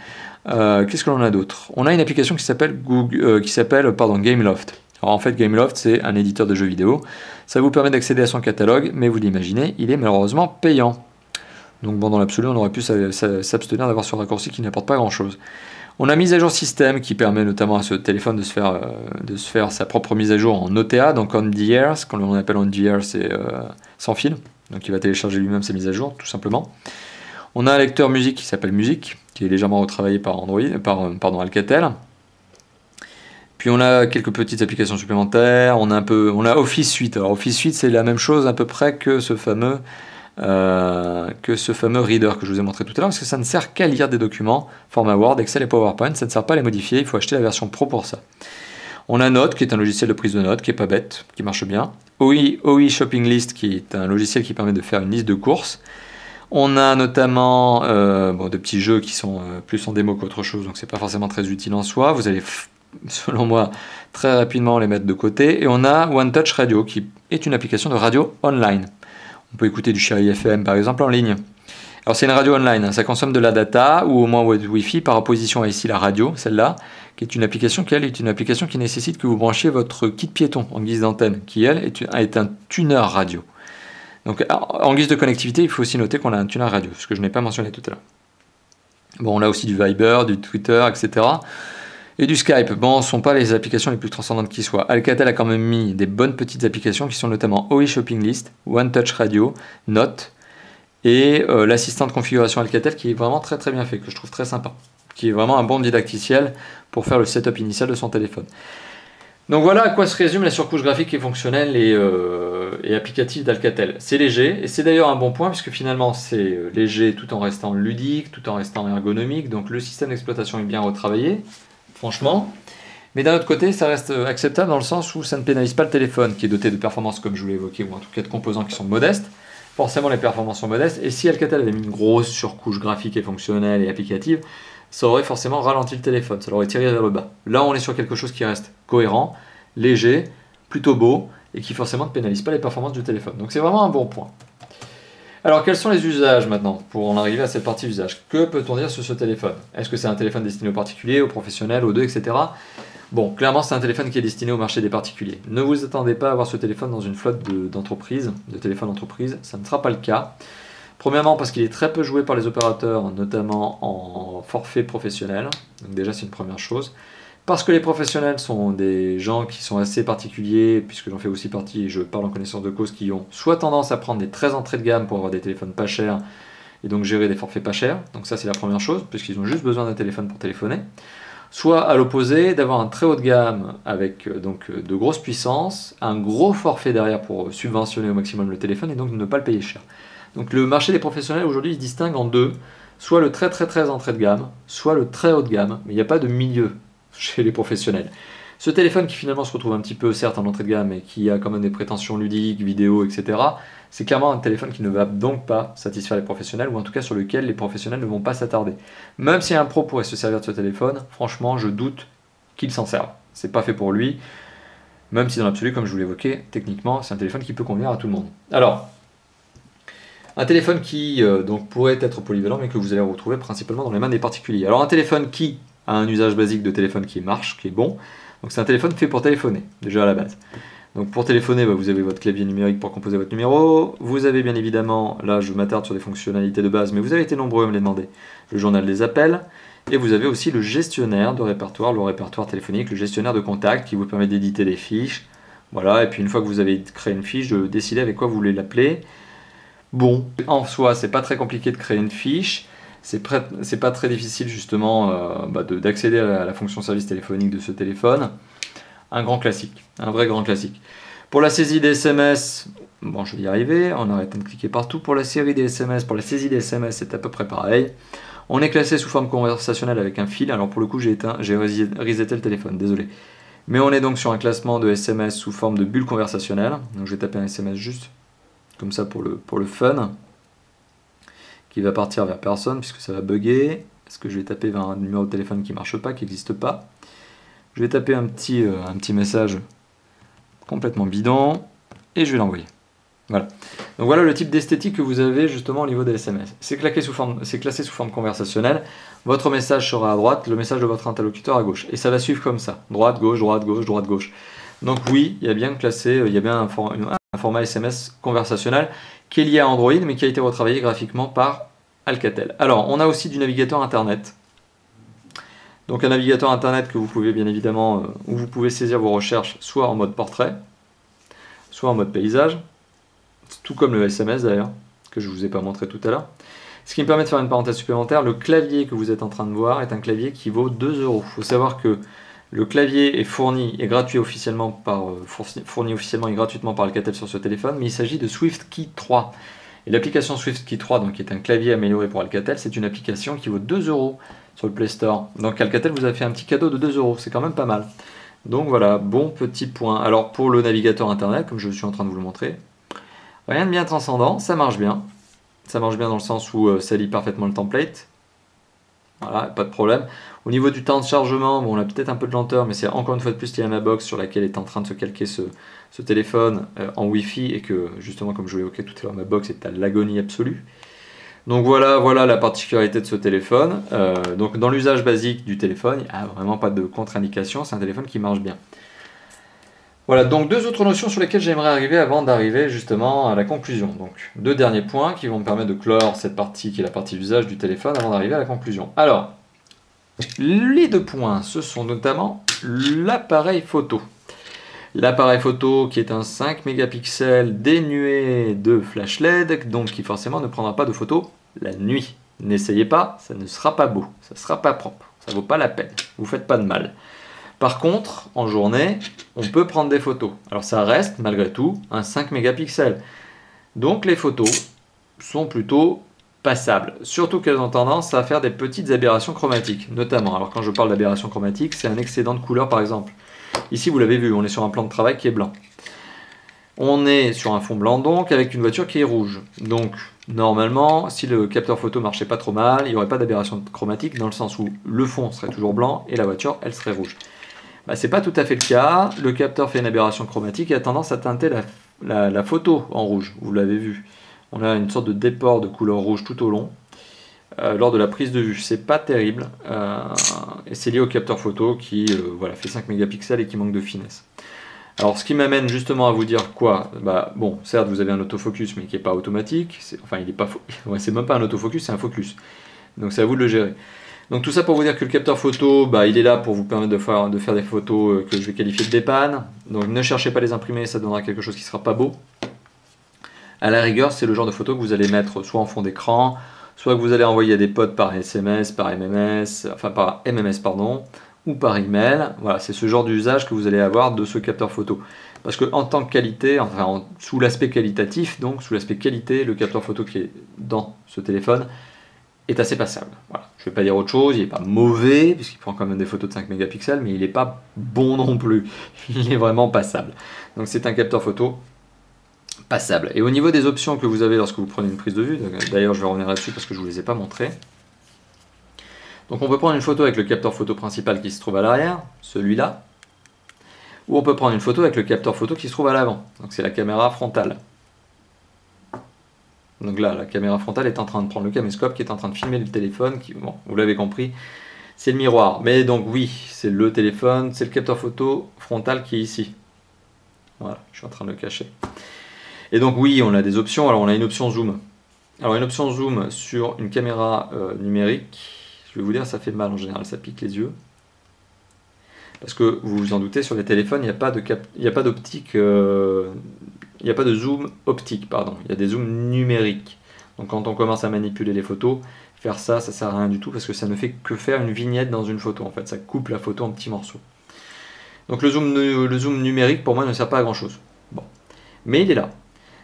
Qu'est-ce que l'on a d'autre? On a une application qui s'appelle Gameloft. Alors en fait, Gameloft, c'est un éditeur de jeux vidéo. Ça vous permet d'accéder à son catalogue, mais vous l'imaginez, il est malheureusement payant. Donc bon, dans l'absolu, on aurait pu s'abstenir d'avoir ce raccourci qui n'apporte pas grand-chose. On a mise à jour système qui permet notamment à ce téléphone de se faire sa propre mise à jour en OTA, donc on the air, ce qu'on appelle on the air, c'est sans fil. Donc il va télécharger lui-même ses mises à jour, tout simplement. On a un lecteur musique qui s'appelle Music, qui est légèrement retravaillé par Alcatel. Puis on a quelques petites applications supplémentaires. On a Office Suite. Alors Office Suite, c'est la même chose à peu près que ce fameux Reader que je vous ai montré tout à l'heure, parce que ça ne sert qu'à lire des documents, format Word, Excel et PowerPoint, ça ne sert pas à les modifier, il faut acheter la version Pro pour ça. On a Note, qui est un logiciel de prise de notes, qui est pas bête, qui marche bien. OI Shopping List, qui est un logiciel qui permet de faire une liste de courses. On a notamment de petits jeux qui sont plus en démo qu'autre chose, donc c'est pas forcément très utile en soi. Vous allez, selon moi, très rapidement les mettre de côté. Et on a One Touch Radio, qui est une application de radio online. On peut écouter du Chéri FM par exemple en ligne. Alors c'est une radio online, hein, ça consomme de la data ou au moins Wi-Fi par opposition à ici la radio, celle-là, qui est une application qui nécessite que vous branchiez votre kit piéton en guise d'antenne, qui elle est un tuner radio. Donc en guise de connectivité, il faut aussi noter qu'on a un tuner radio, ce que je n'ai pas mentionné tout à l'heure. Bon, on a aussi du Viber, du Twitter, etc. Et du Skype. Bon, ce ne sont pas les applications les plus transcendantes qui soient. Alcatel a quand même mis des bonnes petites applications qui sont notamment OI Shopping List, One Touch Radio, Note et l'assistant de configuration Alcatel qui est vraiment très très bien fait, que je trouve très sympa. Qui est vraiment un bon didacticiel pour faire le setup initial de son téléphone. Donc voilà à quoi se résume la surcouche graphique et fonctionnelle et applicative d'Alcatel. C'est léger, et c'est d'ailleurs un bon point, puisque finalement c'est léger tout en restant ludique, tout en restant ergonomique, donc le système d'exploitation est bien retravaillé, franchement. Mais d'un autre côté, ça reste acceptable dans le sens où ça ne pénalise pas le téléphone, qui est doté de performances, comme je vous l'ai évoqué, ou en tout cas de composants qui sont modestes. Forcément, les performances sont modestes, et si Alcatel avait mis une grosse surcouche graphique et fonctionnelle et applicative, ça aurait forcément ralenti le téléphone, ça l'aurait tiré vers le bas. Là, on est sur quelque chose qui reste cohérent, léger, plutôt beau, et qui forcément ne pénalise pas les performances du téléphone. Donc c'est vraiment un bon point. Alors quels sont les usages maintenant, pour en arriver à cette partie usage? Que peut-on dire sur ce téléphone? Est-ce que c'est un téléphone destiné aux particuliers, aux professionnels, aux deux, etc. Bon, clairement c'est un téléphone qui est destiné au marché des particuliers. Ne vous attendez pas à avoir ce téléphone dans une flotte d'entreprises, de téléphones d'entreprise, ça ne sera pas le cas. Premièrement parce qu'il est très peu joué par les opérateurs, notamment en forfait professionnel, donc déjà c'est une première chose. Parce que les professionnels sont des gens qui sont assez particuliers, puisque j'en fais aussi partie et je parle en connaissance de cause, qui ont soit tendance à prendre des très entrées de gamme pour avoir des téléphones pas chers, et donc gérer des forfaits pas chers, donc ça c'est la première chose, puisqu'ils ont juste besoin d'un téléphone pour téléphoner. Soit à l'opposé, d'avoir un très haut de gamme avec de grosses puissances, un gros forfait derrière pour subventionner au maximum le téléphone et donc ne pas le payer cher. Donc le marché des professionnels aujourd'hui se distingue en deux, soit le très entrée de gamme, soit le très haut de gamme, mais il n'y a pas de milieu chez les professionnels. Ce téléphone qui finalement se retrouve un petit peu certes en entrée de gamme mais qui a quand même des prétentions ludiques, vidéo, etc. C'est clairement un téléphone qui ne va donc pas satisfaire les professionnels, ou en tout cas sur lequel les professionnels ne vont pas s'attarder. Même si un pro pourrait se servir de ce téléphone, franchement je doute qu'il s'en serve. C'est pas fait pour lui, même si dans l'absolu, comme je vous l'évoquais, techniquement c'est un téléphone qui peut convenir à tout le monde. Alors, un téléphone qui donc pourrait être polyvalent mais que vous allez retrouver principalement dans les mains des particuliers. Alors un téléphone qui a un usage basique de téléphone qui marche, qui est bon, donc c'est un téléphone fait pour téléphoner, déjà à la base. Donc pour téléphoner, vous avez votre clavier numérique pour composer votre numéro, vous avez bien évidemment, là je m'attarde sur des fonctionnalités de base, mais vous avez été nombreux à me les demander, le journal des appels, et vous avez aussi le gestionnaire de répertoire, le répertoire téléphonique, le gestionnaire de contact qui vous permet d'éditer des fiches, voilà, et puis une fois que vous avez créé une fiche, de décider avec quoi vous voulez l'appeler. Bon, en soi, c'est pas très compliqué de créer une fiche, c'est pas très difficile justement d'accéder à la fonction service téléphonique de ce téléphone. Un grand classique, un vrai grand classique. Pour la saisie des SMS, bon je vais y arriver, on arrête de cliquer partout. Pour la série des SMS, pour la saisie des SMS, c'est à peu près pareil. On est classé sous forme conversationnelle avec un fil, alors pour le coup j'ai reseté le téléphone, désolé. Mais on est donc sur un classement de SMS sous forme de bulle conversationnelle, donc je vais taper un SMS juste, comme ça pour le fun, qui va partir vers personne puisque ça va bugger, parce que je vais taper vers un numéro de téléphone qui ne marche pas, qui n'existe pas. Je vais taper un petit message complètement bidon et je vais l'envoyer. Voilà. Donc voilà le type d'esthétique que vous avez justement au niveau des SMS. C'est classé sous forme conversationnelle. Votre message sera à droite, le message de votre interlocuteur à gauche. Et ça va suivre comme ça. Droite, gauche, droite, gauche, droite, gauche. Donc oui, il y a bien un format SMS conversationnel qui est lié à Android mais qui a été retravaillé graphiquement par Alcatel. Alors on a aussi du navigateur internet. Donc un navigateur internet que vous pouvez bien évidemment, où vous pouvez saisir vos recherches soit en mode portrait, soit en mode paysage, tout comme le SMS d'ailleurs, que je ne vous ai pas montré tout à l'heure. Ce qui me permet de faire une parenthèse supplémentaire, le clavier que vous êtes en train de voir est un clavier qui vaut 2 €. Il faut savoir que le clavier est fourni et gratuit officiellement et gratuitement par Alcatel sur ce téléphone, mais il s'agit de SwiftKey 3. Et l'application SwiftKey 3, donc, qui est un clavier amélioré pour Alcatel, c'est une application qui vaut 2 € sur le Play Store. Donc Alcatel vous a fait un petit cadeau de 2 €, c'est quand même pas mal. Donc voilà, bon petit point. Alors pour le navigateur internet, comme je suis en train de vous le montrer, rien de bien transcendant, ça marche bien. Ça marche bien dans le sens où ça lit parfaitement le template. Voilà, pas de problème. Au niveau du temps de chargement, bon, on a peut-être un peu de lenteur, mais c'est encore une fois de plus lié à ma box sur laquelle est en train de se calquer ce téléphone en Wi-Fi et que justement, comme je vous l'évoquais tout à l'heure, ma box est à l'agonie absolue. Donc voilà la particularité de ce téléphone. Donc dans l'usage basique du téléphone, il n'y a vraiment pas de contre-indication, c'est un téléphone qui marche bien. Voilà, donc 2 autres notions sur lesquelles j'aimerais arriver avant d'arriver justement à la conclusion. Donc 2 derniers points qui vont me permettre de clore cette partie qui est la partie d'usage du téléphone avant d'arriver à la conclusion. Alors, les 2 points, ce sont notamment l'appareil photo. L'appareil photo qui est un 5 mégapixels dénué de flash LED, donc qui forcément ne prendra pas de photos la nuit. N'essayez pas, ça ne sera pas beau, ça ne sera pas propre, ça ne vaut pas la peine, vous ne faites pas de mal. Par contre, en journée, on peut prendre des photos. Alors ça reste, malgré tout, un 5 mégapixels. Donc les photos sont plutôt passables. Surtout qu'elles ont tendance à faire des petites aberrations chromatiques, notamment. Alors quand je parle d'aberration chromatique, c'est un excédent de couleur par exemple. Ici, vous l'avez vu, on est sur un plan de travail qui est blanc. On est sur un fond blanc donc, avec une voiture qui est rouge. Donc, normalement, si le capteur photo marchait pas trop mal, il n'y aurait pas d'aberration chromatique dans le sens où le fond serait toujours blanc et la voiture, elle serait rouge. Bah, c'est pas tout à fait le cas. Le capteur fait une aberration chromatique et a tendance à teinter la photo en rouge. Vous l'avez vu. On a une sorte de déport de couleur rouge tout au long lors de la prise de vue. C'est pas terrible. Et c'est lié au capteur photo qui fait 5 mégapixels et qui manque de finesse. Alors ce qui m'amène justement à vous dire quoi, bah, bon, certes vous avez un autofocus mais qui n'est pas automatique, enfin il n'est pas, c'est même pas un autofocus, c'est un focus. Donc c'est à vous de le gérer. Donc tout ça pour vous dire que le capteur photo, bah, il est là pour vous permettre de faire des photos que je vais qualifier de dépanne. Donc ne cherchez pas à les imprimer, ça donnera quelque chose qui ne sera pas beau. À la rigueur, c'est le genre de photo que vous allez mettre soit en fond d'écran, soit que vous allez envoyer à des potes par SMS, par MMS pardon, ou par email. Voilà, c'est ce genre d'usage que vous allez avoir de ce capteur photo. Parce que en tant que qualité, enfin sous l'aspect qualitatif, donc sous l'aspect qualité, le capteur photo qui est dans ce téléphone est assez passable. Voilà. Je ne vais pas dire autre chose, il n'est pas mauvais, puisqu'il prend quand même des photos de 5 mégapixels, mais il n'est pas bon non plus. Il est vraiment passable. Donc c'est un capteur photo passable. Et au niveau des options que vous avez lorsque vous prenez une prise de vue, d'ailleurs je vais revenir là-dessus parce que je ne vous les ai pas montrées. Donc on peut prendre une photo avec le capteur photo principal qui se trouve à l'arrière, celui-là, ou on peut prendre une photo avec le capteur photo qui se trouve à l'avant. Donc c'est la caméra frontale. Donc là, la caméra frontale est en train de prendre le caméscope qui est en train de filmer le téléphone, qui, bon, vous l'avez compris, c'est le miroir. Mais donc oui, c'est le téléphone, c'est le capteur photo frontal qui est ici. Voilà, je suis en train de le cacher. Et donc oui, on a des options. Alors on a une option zoom. Alors une option zoom sur une caméra numérique, je vais vous dire, ça fait mal en général, ça pique les yeux. Parce que vous vous en doutez, sur les téléphones, il n'y a pas d'optique, il n'y a pas de zoom optique, pardon. Il y a des zooms numériques. Donc quand on commence à manipuler les photos, faire ça, ça sert à rien du tout parce que ça ne fait que faire une vignette dans une photo. En fait, ça coupe la photo en petits morceaux. Donc le zoom numérique, pour moi, ne sert pas à grand chose. Bon. Mais il est là.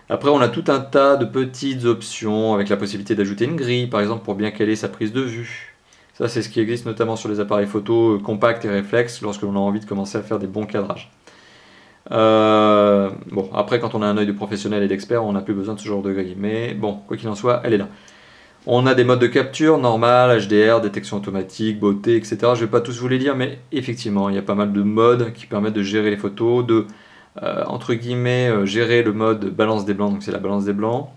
Après, on a tout un tas de petites options avec la possibilité d'ajouter une grille, par exemple, pour bien caler sa prise de vue. Ça, c'est ce qui existe notamment sur les appareils photo compacts et réflexes lorsque l'on a envie de commencer à faire des bons cadrages. Bon, après, quand on a un œil de professionnel et d'expert, on n'a plus besoin de ce genre de grille. Mais bon, quoi qu'il en soit, elle est là. On a des modes de capture, normal, HDR, détection automatique, beauté, etc. Je ne vais pas tous vous les dire, mais effectivement, il y a pas mal de modes qui permettent de gérer les photos, de, entre guillemets, gérer le mode balance des blancs, donc c'est la balance des blancs,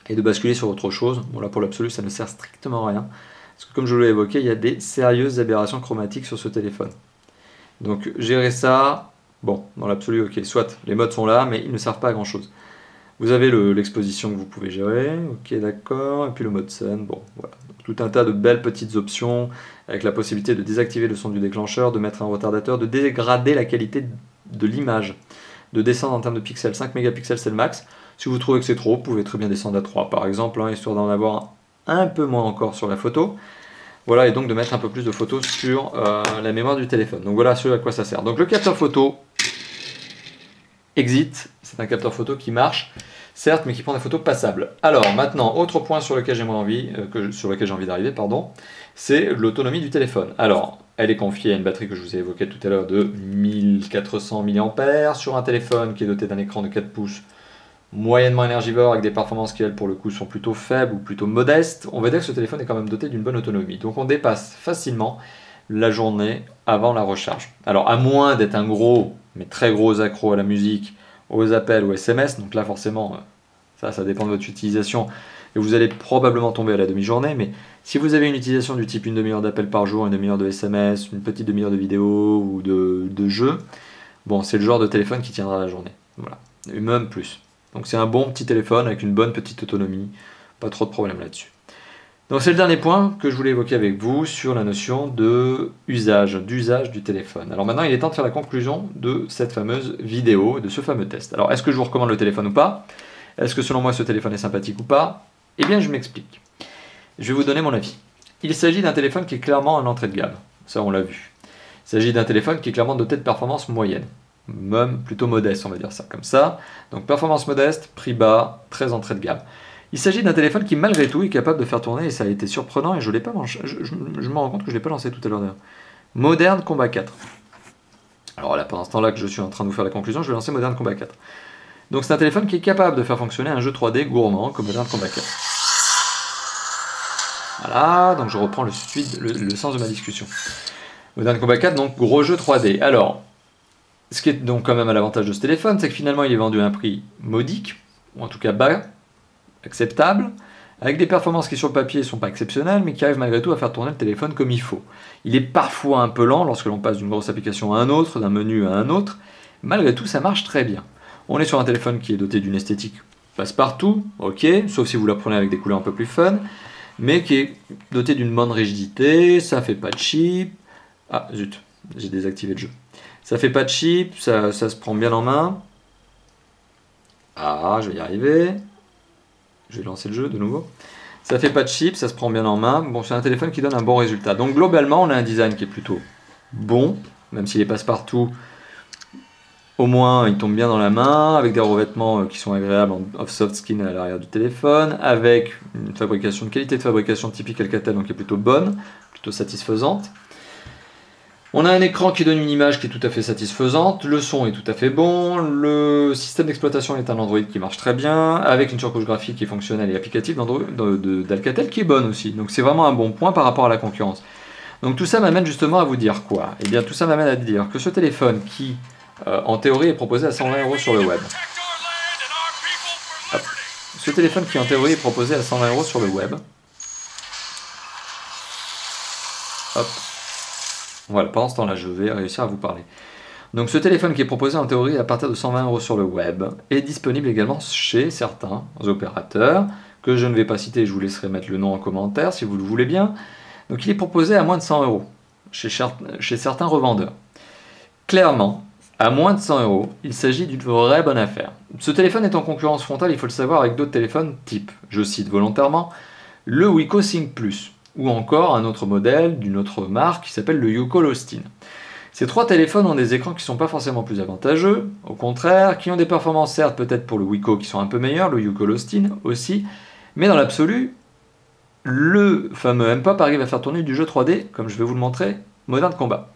et de basculer sur autre chose. Bon, là, pour l'absolu, ça ne sert strictement à rien. Parce que comme je l'ai évoqué, il y a des sérieuses aberrations chromatiques sur ce téléphone. Donc gérer ça, bon, dans l'absolu, ok, soit les modes sont là, mais ils ne servent pas à grand chose. Vous avez l'exposition que vous pouvez gérer, ok d'accord, et puis le mode scène, bon, voilà. Donc, tout un tas de belles petites options, avec la possibilité de désactiver le son du déclencheur, de mettre un retardateur, de dégrader la qualité de l'image, de descendre en termes de pixels, 5 mégapixels c'est le max. Si vous trouvez que c'est trop, vous pouvez très bien descendre à 3 par exemple, hein, histoire d'en avoir un peu moins encore sur la photo. Voilà, et donc de mettre un peu plus de photos sur la mémoire du téléphone. Donc voilà ce à quoi ça sert. Donc le capteur photo Exit, c'est un capteur photo qui marche, certes, mais qui prend des photos passables. Alors maintenant, autre point sur lequel j'ai envie d'arriver, pardon, c'est l'autonomie du téléphone. Alors, elle est confiée à une batterie que je vous ai évoquée tout à l'heure de 1400 mAh sur un téléphone qui est doté d'un écran de 4 pouces moyennement énergivore avec des performances qui, elles, pour le coup, sont plutôt faibles ou plutôt modestes. On va dire que ce téléphone est quand même doté d'une bonne autonomie. Donc on dépasse facilement la journée avant la recharge. Alors à moins d'être un gros, mais très gros accro à la musique, aux appels ou SMS, donc là forcément, ça dépend de votre utilisation, et vous allez probablement tomber à la demi-journée, mais si vous avez une utilisation du type une demi-heure d'appel par jour, une demi-heure de SMS, une petite demi-heure de vidéo ou de jeu, bon, c'est le genre de téléphone qui tiendra la journée. Voilà, et même plus. Donc c'est un bon petit téléphone avec une bonne petite autonomie, pas trop de problème là-dessus. Donc c'est le dernier point que je voulais évoquer avec vous sur la notion d'usage du téléphone. Alors maintenant il est temps de faire la conclusion de cette fameuse vidéo, de ce fameux test. Alors est-ce que je vous recommande le téléphone ou pas? Est-ce que selon moi ce téléphone est sympathique ou pas? Eh bien je m'explique. Je vais vous donner mon avis. Il s'agit d'un téléphone qui est clairement en entrée de gamme, ça on l'a vu. Il s'agit d'un téléphone qui est clairement doté de performance moyenne, même plutôt modeste on va dire ça comme ça. Donc performance modeste, prix bas, très entrée de gamme. Il s'agit d'un téléphone qui malgré tout est capable de faire tourner, et ça a été surprenant, et je me rends compte que je ne l'ai pas lancé tout à l'heure d'ailleurs. Modern Combat 4. Alors là, pendant ce temps-là que je suis en train de vous faire la conclusion, je vais lancer Modern Combat 4. Donc c'est un téléphone qui est capable de faire fonctionner un jeu 3D gourmand comme Modern Combat 4. Voilà, donc je reprends le sens de ma discussion. Modern Combat 4, donc gros jeu 3D. Alors, ce qui est donc quand même à l'avantage de ce téléphone, c'est que finalement il est vendu à un prix modique, ou en tout cas bas, acceptable, avec des performances qui sur le papier ne sont pas exceptionnelles, mais qui arrivent malgré tout à faire tourner le téléphone comme il faut. Il est parfois un peu lent lorsque l'on passe d'une grosse application à un autre, d'un menu à un autre, malgré tout ça marche très bien. On est sur un téléphone qui est doté d'une esthétique passe-partout, ok, sauf si vous la prenez avec des couleurs un peu plus fun, mais qui est doté d'une bonne rigidité, ça fait pas de chip, ah zut, j'ai désactivé le jeu, ça fait pas de chip, ça se prend bien en main, ah je vais y arriver. Je vais lancer le jeu de nouveau. Ça fait pas de chip, ça se prend bien en main. Bon, c'est un téléphone qui donne un bon résultat. Donc globalement, on a un design qui est plutôt bon, même s'il est passe-partout. Au moins, il tombe bien dans la main, avec des revêtements qui sont agréables en soft skin à l'arrière du téléphone, avec une qualité de fabrication typique Alcatel, donc qui est plutôt bonne, plutôt satisfaisante. On a un écran qui donne une image qui est tout à fait satisfaisante, le son est tout à fait bon, le système d'exploitation est un Android qui marche très bien, avec une surcouche graphique qui est fonctionnelle et applicative d'Alcatel qui est bonne aussi. Donc c'est vraiment un bon point par rapport à la concurrence. Donc tout ça m'amène justement à vous dire quoi? Eh bien tout ça m'amène à dire que ce téléphone qui, en théorie, est proposé à 120 € sur le web. Hop. Ce téléphone qui, en théorie, est proposé à 120 € sur le web. Hop. Voilà, pendant ce temps-là, je vais réussir à vous parler. Donc ce téléphone qui est proposé en théorie à partir de 120 € sur le web est disponible également chez certains opérateurs, que je ne vais pas citer, je vous laisserai mettre le nom en commentaire si vous le voulez bien. Donc il est proposé à moins de 100 € chez certains revendeurs. Clairement, à moins de 100 €, il s'agit d'une vraie bonne affaire. Ce téléphone est en concurrence frontale, il faut le savoir, avec d'autres téléphones type, je cite volontairement, le Wiko Sync Plus, ou encore un autre modèle d'une autre marque qui s'appelle le Yuko Lostin. Ces trois téléphones ont des écrans qui ne sont pas forcément plus avantageux, au contraire, qui ont des performances certes peut-être pour le Wiko qui sont un peu meilleures, le Yuko Lostin aussi, mais dans l'absolu, le fameux M-Pop arrive à faire tourner du jeu 3D, comme je vais vous le montrer, Modern Combat.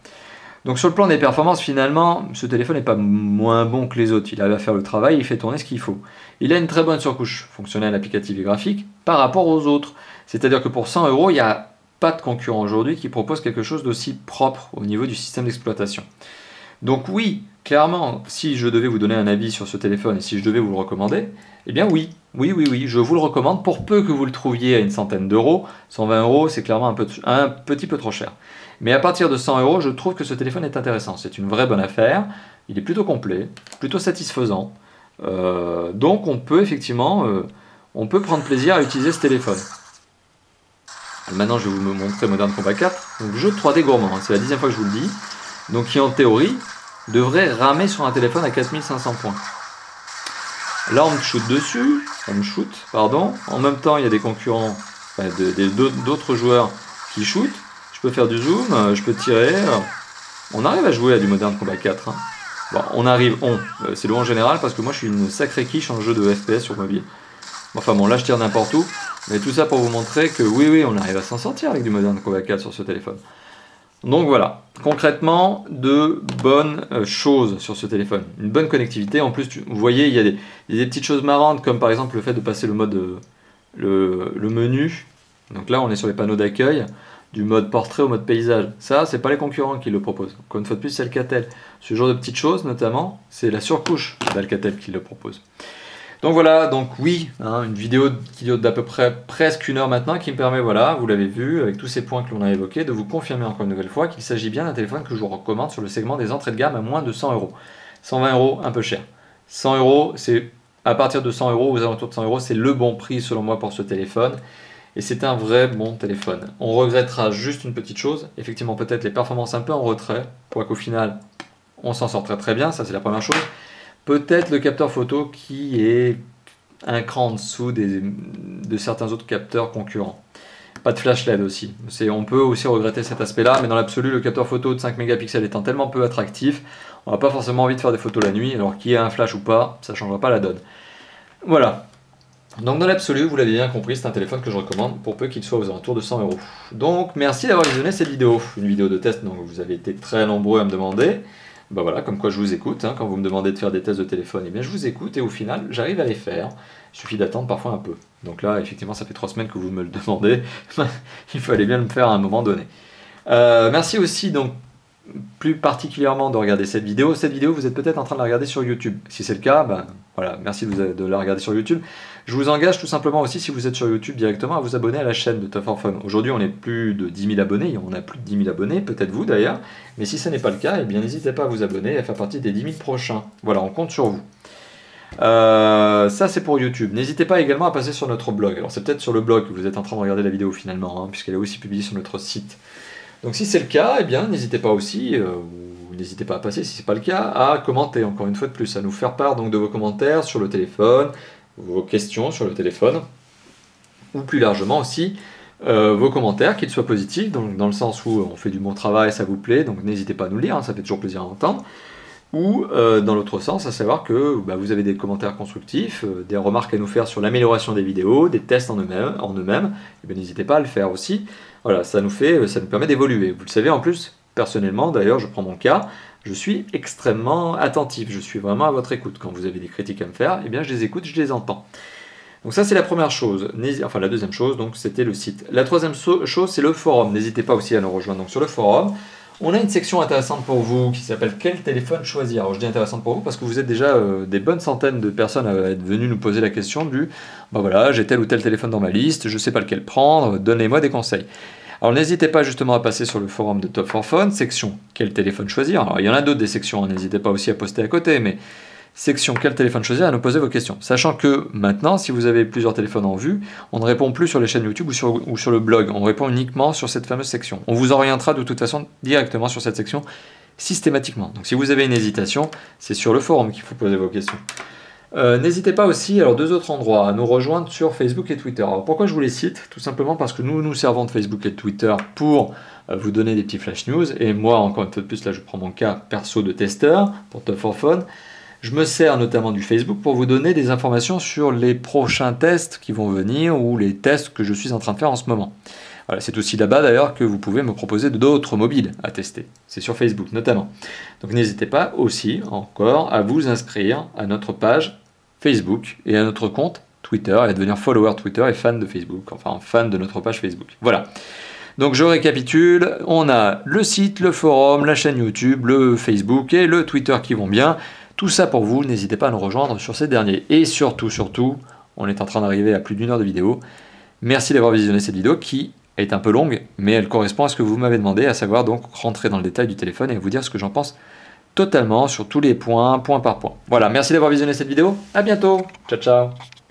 Donc sur le plan des performances, finalement, ce téléphone n'est pas moins bon que les autres. Il arrive à faire le travail, il fait tourner ce qu'il faut. Il a une très bonne surcouche fonctionnelle, applicative et graphique par rapport aux autres. C'est-à-dire que pour 100 €, il n'y a pas de concurrent aujourd'hui qui propose quelque chose d'aussi propre au niveau du système d'exploitation. Donc oui, clairement, si je devais vous donner un avis sur ce téléphone et si je devais vous le recommander, eh bien oui, je vous le recommande pour peu que vous le trouviez à une centaine d'euros. 120 €, c'est clairement un petit peu trop cher. Mais à partir de 100 €, je trouve que ce téléphone est intéressant. C'est une vraie bonne affaire, il est plutôt complet, plutôt satisfaisant. Donc on peut effectivement prendre plaisir à utiliser ce téléphone. Maintenant je vais vous montrer Modern Combat 4, donc jeu de 3D gourmand, c'est la 10e fois que je vous le dis, donc qui en théorie devrait ramer sur un téléphone à 4500 points. Là on me shoot dessus, en même temps il y a des concurrents, enfin, d'autres joueurs qui shootent, je peux faire du zoom, je peux tirer, on arrive à jouer à du Modern Combat 4. Hein. Bon, c'est le en général parce que moi je suis une sacrée quiche en jeu de FPS sur mobile. Enfin bon, là je tire n'importe où, mais tout ça pour vous montrer que oui, on arrive à s'en sortir avec du Modern Combat 4 sur ce téléphone. Donc voilà, concrètement, de bonnes choses sur ce téléphone. Une bonne connectivité, en plus, vous voyez, il y a des petites choses marrantes, comme par exemple le fait de passer le mode, le menu. Donc là, on est sur les panneaux d'accueil, du mode portrait au mode paysage. Ça, c'est pas les concurrents qui le proposent. Encore une fois de plus, c'est Alcatel. Ce genre de petites choses, notamment, c'est la surcouche d'Alcatel qui le propose. Donc voilà, donc oui, hein, une vidéo qui dure d'à peu près presque 1 heure maintenant, qui me permet, voilà, vous l'avez vu, avec tous ces points que l'on a évoqués, de vous confirmer encore une nouvelle fois qu'il s'agit bien d'un téléphone que je vous recommande sur le segment des entrées de gamme à moins de 100 €. 120 €, un peu cher. 100 €, c'est à partir de 100 €, aux alentours de 100 €, c'est le bon prix selon moi pour ce téléphone. Et c'est un vrai bon téléphone. On regrettera juste une petite chose, effectivement peut-être les performances un peu en retrait, quoiqu'au final, on s'en sort très bien, ça c'est la première chose. Peut-être le capteur photo qui est un cran en dessous de certains autres capteurs concurrents. Pas de flash LED aussi. On peut aussi regretter cet aspect-là, mais dans l'absolu, le capteur photo de 5 mégapixels étant tellement peu attractif, on n'a pas forcément envie de faire des photos la nuit, alors qu'il y ait un flash ou pas, ça ne changera pas la donne. Voilà. Donc dans l'absolu, vous l'avez bien compris, c'est un téléphone que je recommande pour peu qu'il soit aux alentours de 100 €. Donc merci d'avoir visionné cette vidéo. Une vidéo de test, donc vous avez été très nombreux à me demander. Ben voilà, comme quoi je vous écoute, hein, quand vous me demandez de faire des tests de téléphone, eh bien je vous écoute et au final j'arrive à les faire. Il suffit d'attendre parfois un peu. Donc là, effectivement, ça fait 3 semaines que vous me le demandez. Il fallait bien le faire à un moment donné. Merci aussi donc plus particulièrement de regarder cette vidéo. Cette vidéo, vous êtes peut-être en train de la regarder sur YouTube. Si c'est le cas, ben, voilà, merci de la regarder sur YouTube. Je vous engage tout simplement aussi, si vous êtes sur YouTube directement, à vous abonner à la chaîne de Tough 4 Fun. Aujourd'hui, on est plus de 10 000 abonnés, on a plus de 10 000 abonnés, peut-être vous d'ailleurs. Mais si ce n'est pas le cas, eh bien n'hésitez pas à vous abonner et à faire partie des 10 000 prochains. Voilà, on compte sur vous. Ça c'est pour YouTube. N'hésitez pas également à passer sur notre blog. Alors c'est peut-être sur le blog que vous êtes en train de regarder la vidéo finalement, hein, puisqu'elle est aussi publiée sur notre site. Donc si c'est le cas, eh bien n'hésitez pas aussi, n'hésitez pas à passer si c'est pas le cas, à commenter encore une fois de plus, à nous faire part donc de vos commentaires sur le téléphone, vos questions sur le téléphone, ou plus largement aussi vos commentaires, qu'ils soient positifs, donc dans le sens où on fait du bon travail, ça vous plaît, donc n'hésitez pas à nous le dire, hein, ça fait toujours plaisir à entendre. ou dans l'autre sens, à savoir que vous avez des commentaires constructifs, des remarques à nous faire sur l'amélioration des vidéos, des tests en eux-mêmes, n'hésitez pas à le faire aussi. Voilà, ça nous permet d'évoluer. Vous le savez, en plus, personnellement, d'ailleurs, je prends mon cas, je suis extrêmement attentif, je suis vraiment à votre écoute. Quand vous avez des critiques à me faire, eh bien, je les écoute, je les entends. Donc ça, c'est la première chose. Enfin, la deuxième chose, donc, c'était le site. La troisième chose, c'est le forum. N'hésitez pas aussi à nous rejoindre donc, sur le forum. On a une section intéressante pour vous qui s'appelle « Quel téléphone choisir ?» Alors je dis intéressante pour vous parce que vous êtes déjà des bonnes centaines de personnes à être venues nous poser la question du « voilà, j'ai tel ou tel téléphone dans ma liste, je ne sais pas lequel prendre, donnez-moi des conseils ». Alors n'hésitez pas justement à passer sur le forum de Top for Phone, section « Quel téléphone choisir ?» Alors il y en a d'autres des sections, n'hésitez pas aussi à poster à côté, mais section quel téléphone choisir, à nous poser vos questions. Sachant que maintenant, si vous avez plusieurs téléphones en vue, on ne répond plus sur les chaînes YouTube ou sur le blog, on répond uniquement sur cette fameuse section. On vous orientera de toute façon directement sur cette section systématiquement. Donc si vous avez une hésitation, c'est sur le forum qu'il faut poser vos questions. N'hésitez pas aussi, alors deux autres endroits, à nous rejoindre sur Facebook et Twitter. Alors pourquoi je vous les cite? Tout simplement parce que nous nous servons de Facebook et de Twitter pour vous donner des petits flash news, et moi, encore une fois de plus, là je prends mon cas perso de testeur pour Top for Phone. Je me sers notamment du Facebook pour vous donner des informations sur les prochains tests qui vont venir ou les tests que je suis en train de faire en ce moment. Voilà, c'est aussi là-bas d'ailleurs que vous pouvez me proposer d'autres mobiles à tester. C'est sur Facebook notamment. Donc n'hésitez pas aussi encore à vous inscrire à notre page Facebook et à notre compte Twitter et à devenir follower Twitter et fan de Facebook, enfin fan de notre page Facebook. Voilà. Donc je récapitule, on a le site, le forum, la chaîne YouTube, le Facebook et le Twitter qui vont bien. Tout ça pour vous, n'hésitez pas à nous rejoindre sur ces derniers. Et surtout, on est en train d'arriver à plus d'1 heure de vidéo. Merci d'avoir visionné cette vidéo qui est un peu longue, mais elle correspond à ce que vous m'avez demandé, à savoir donc rentrer dans le détail du téléphone et vous dire ce que j'en pense totalement sur tous les points, point par point. Voilà, merci d'avoir visionné cette vidéo. À bientôt. Ciao, ciao.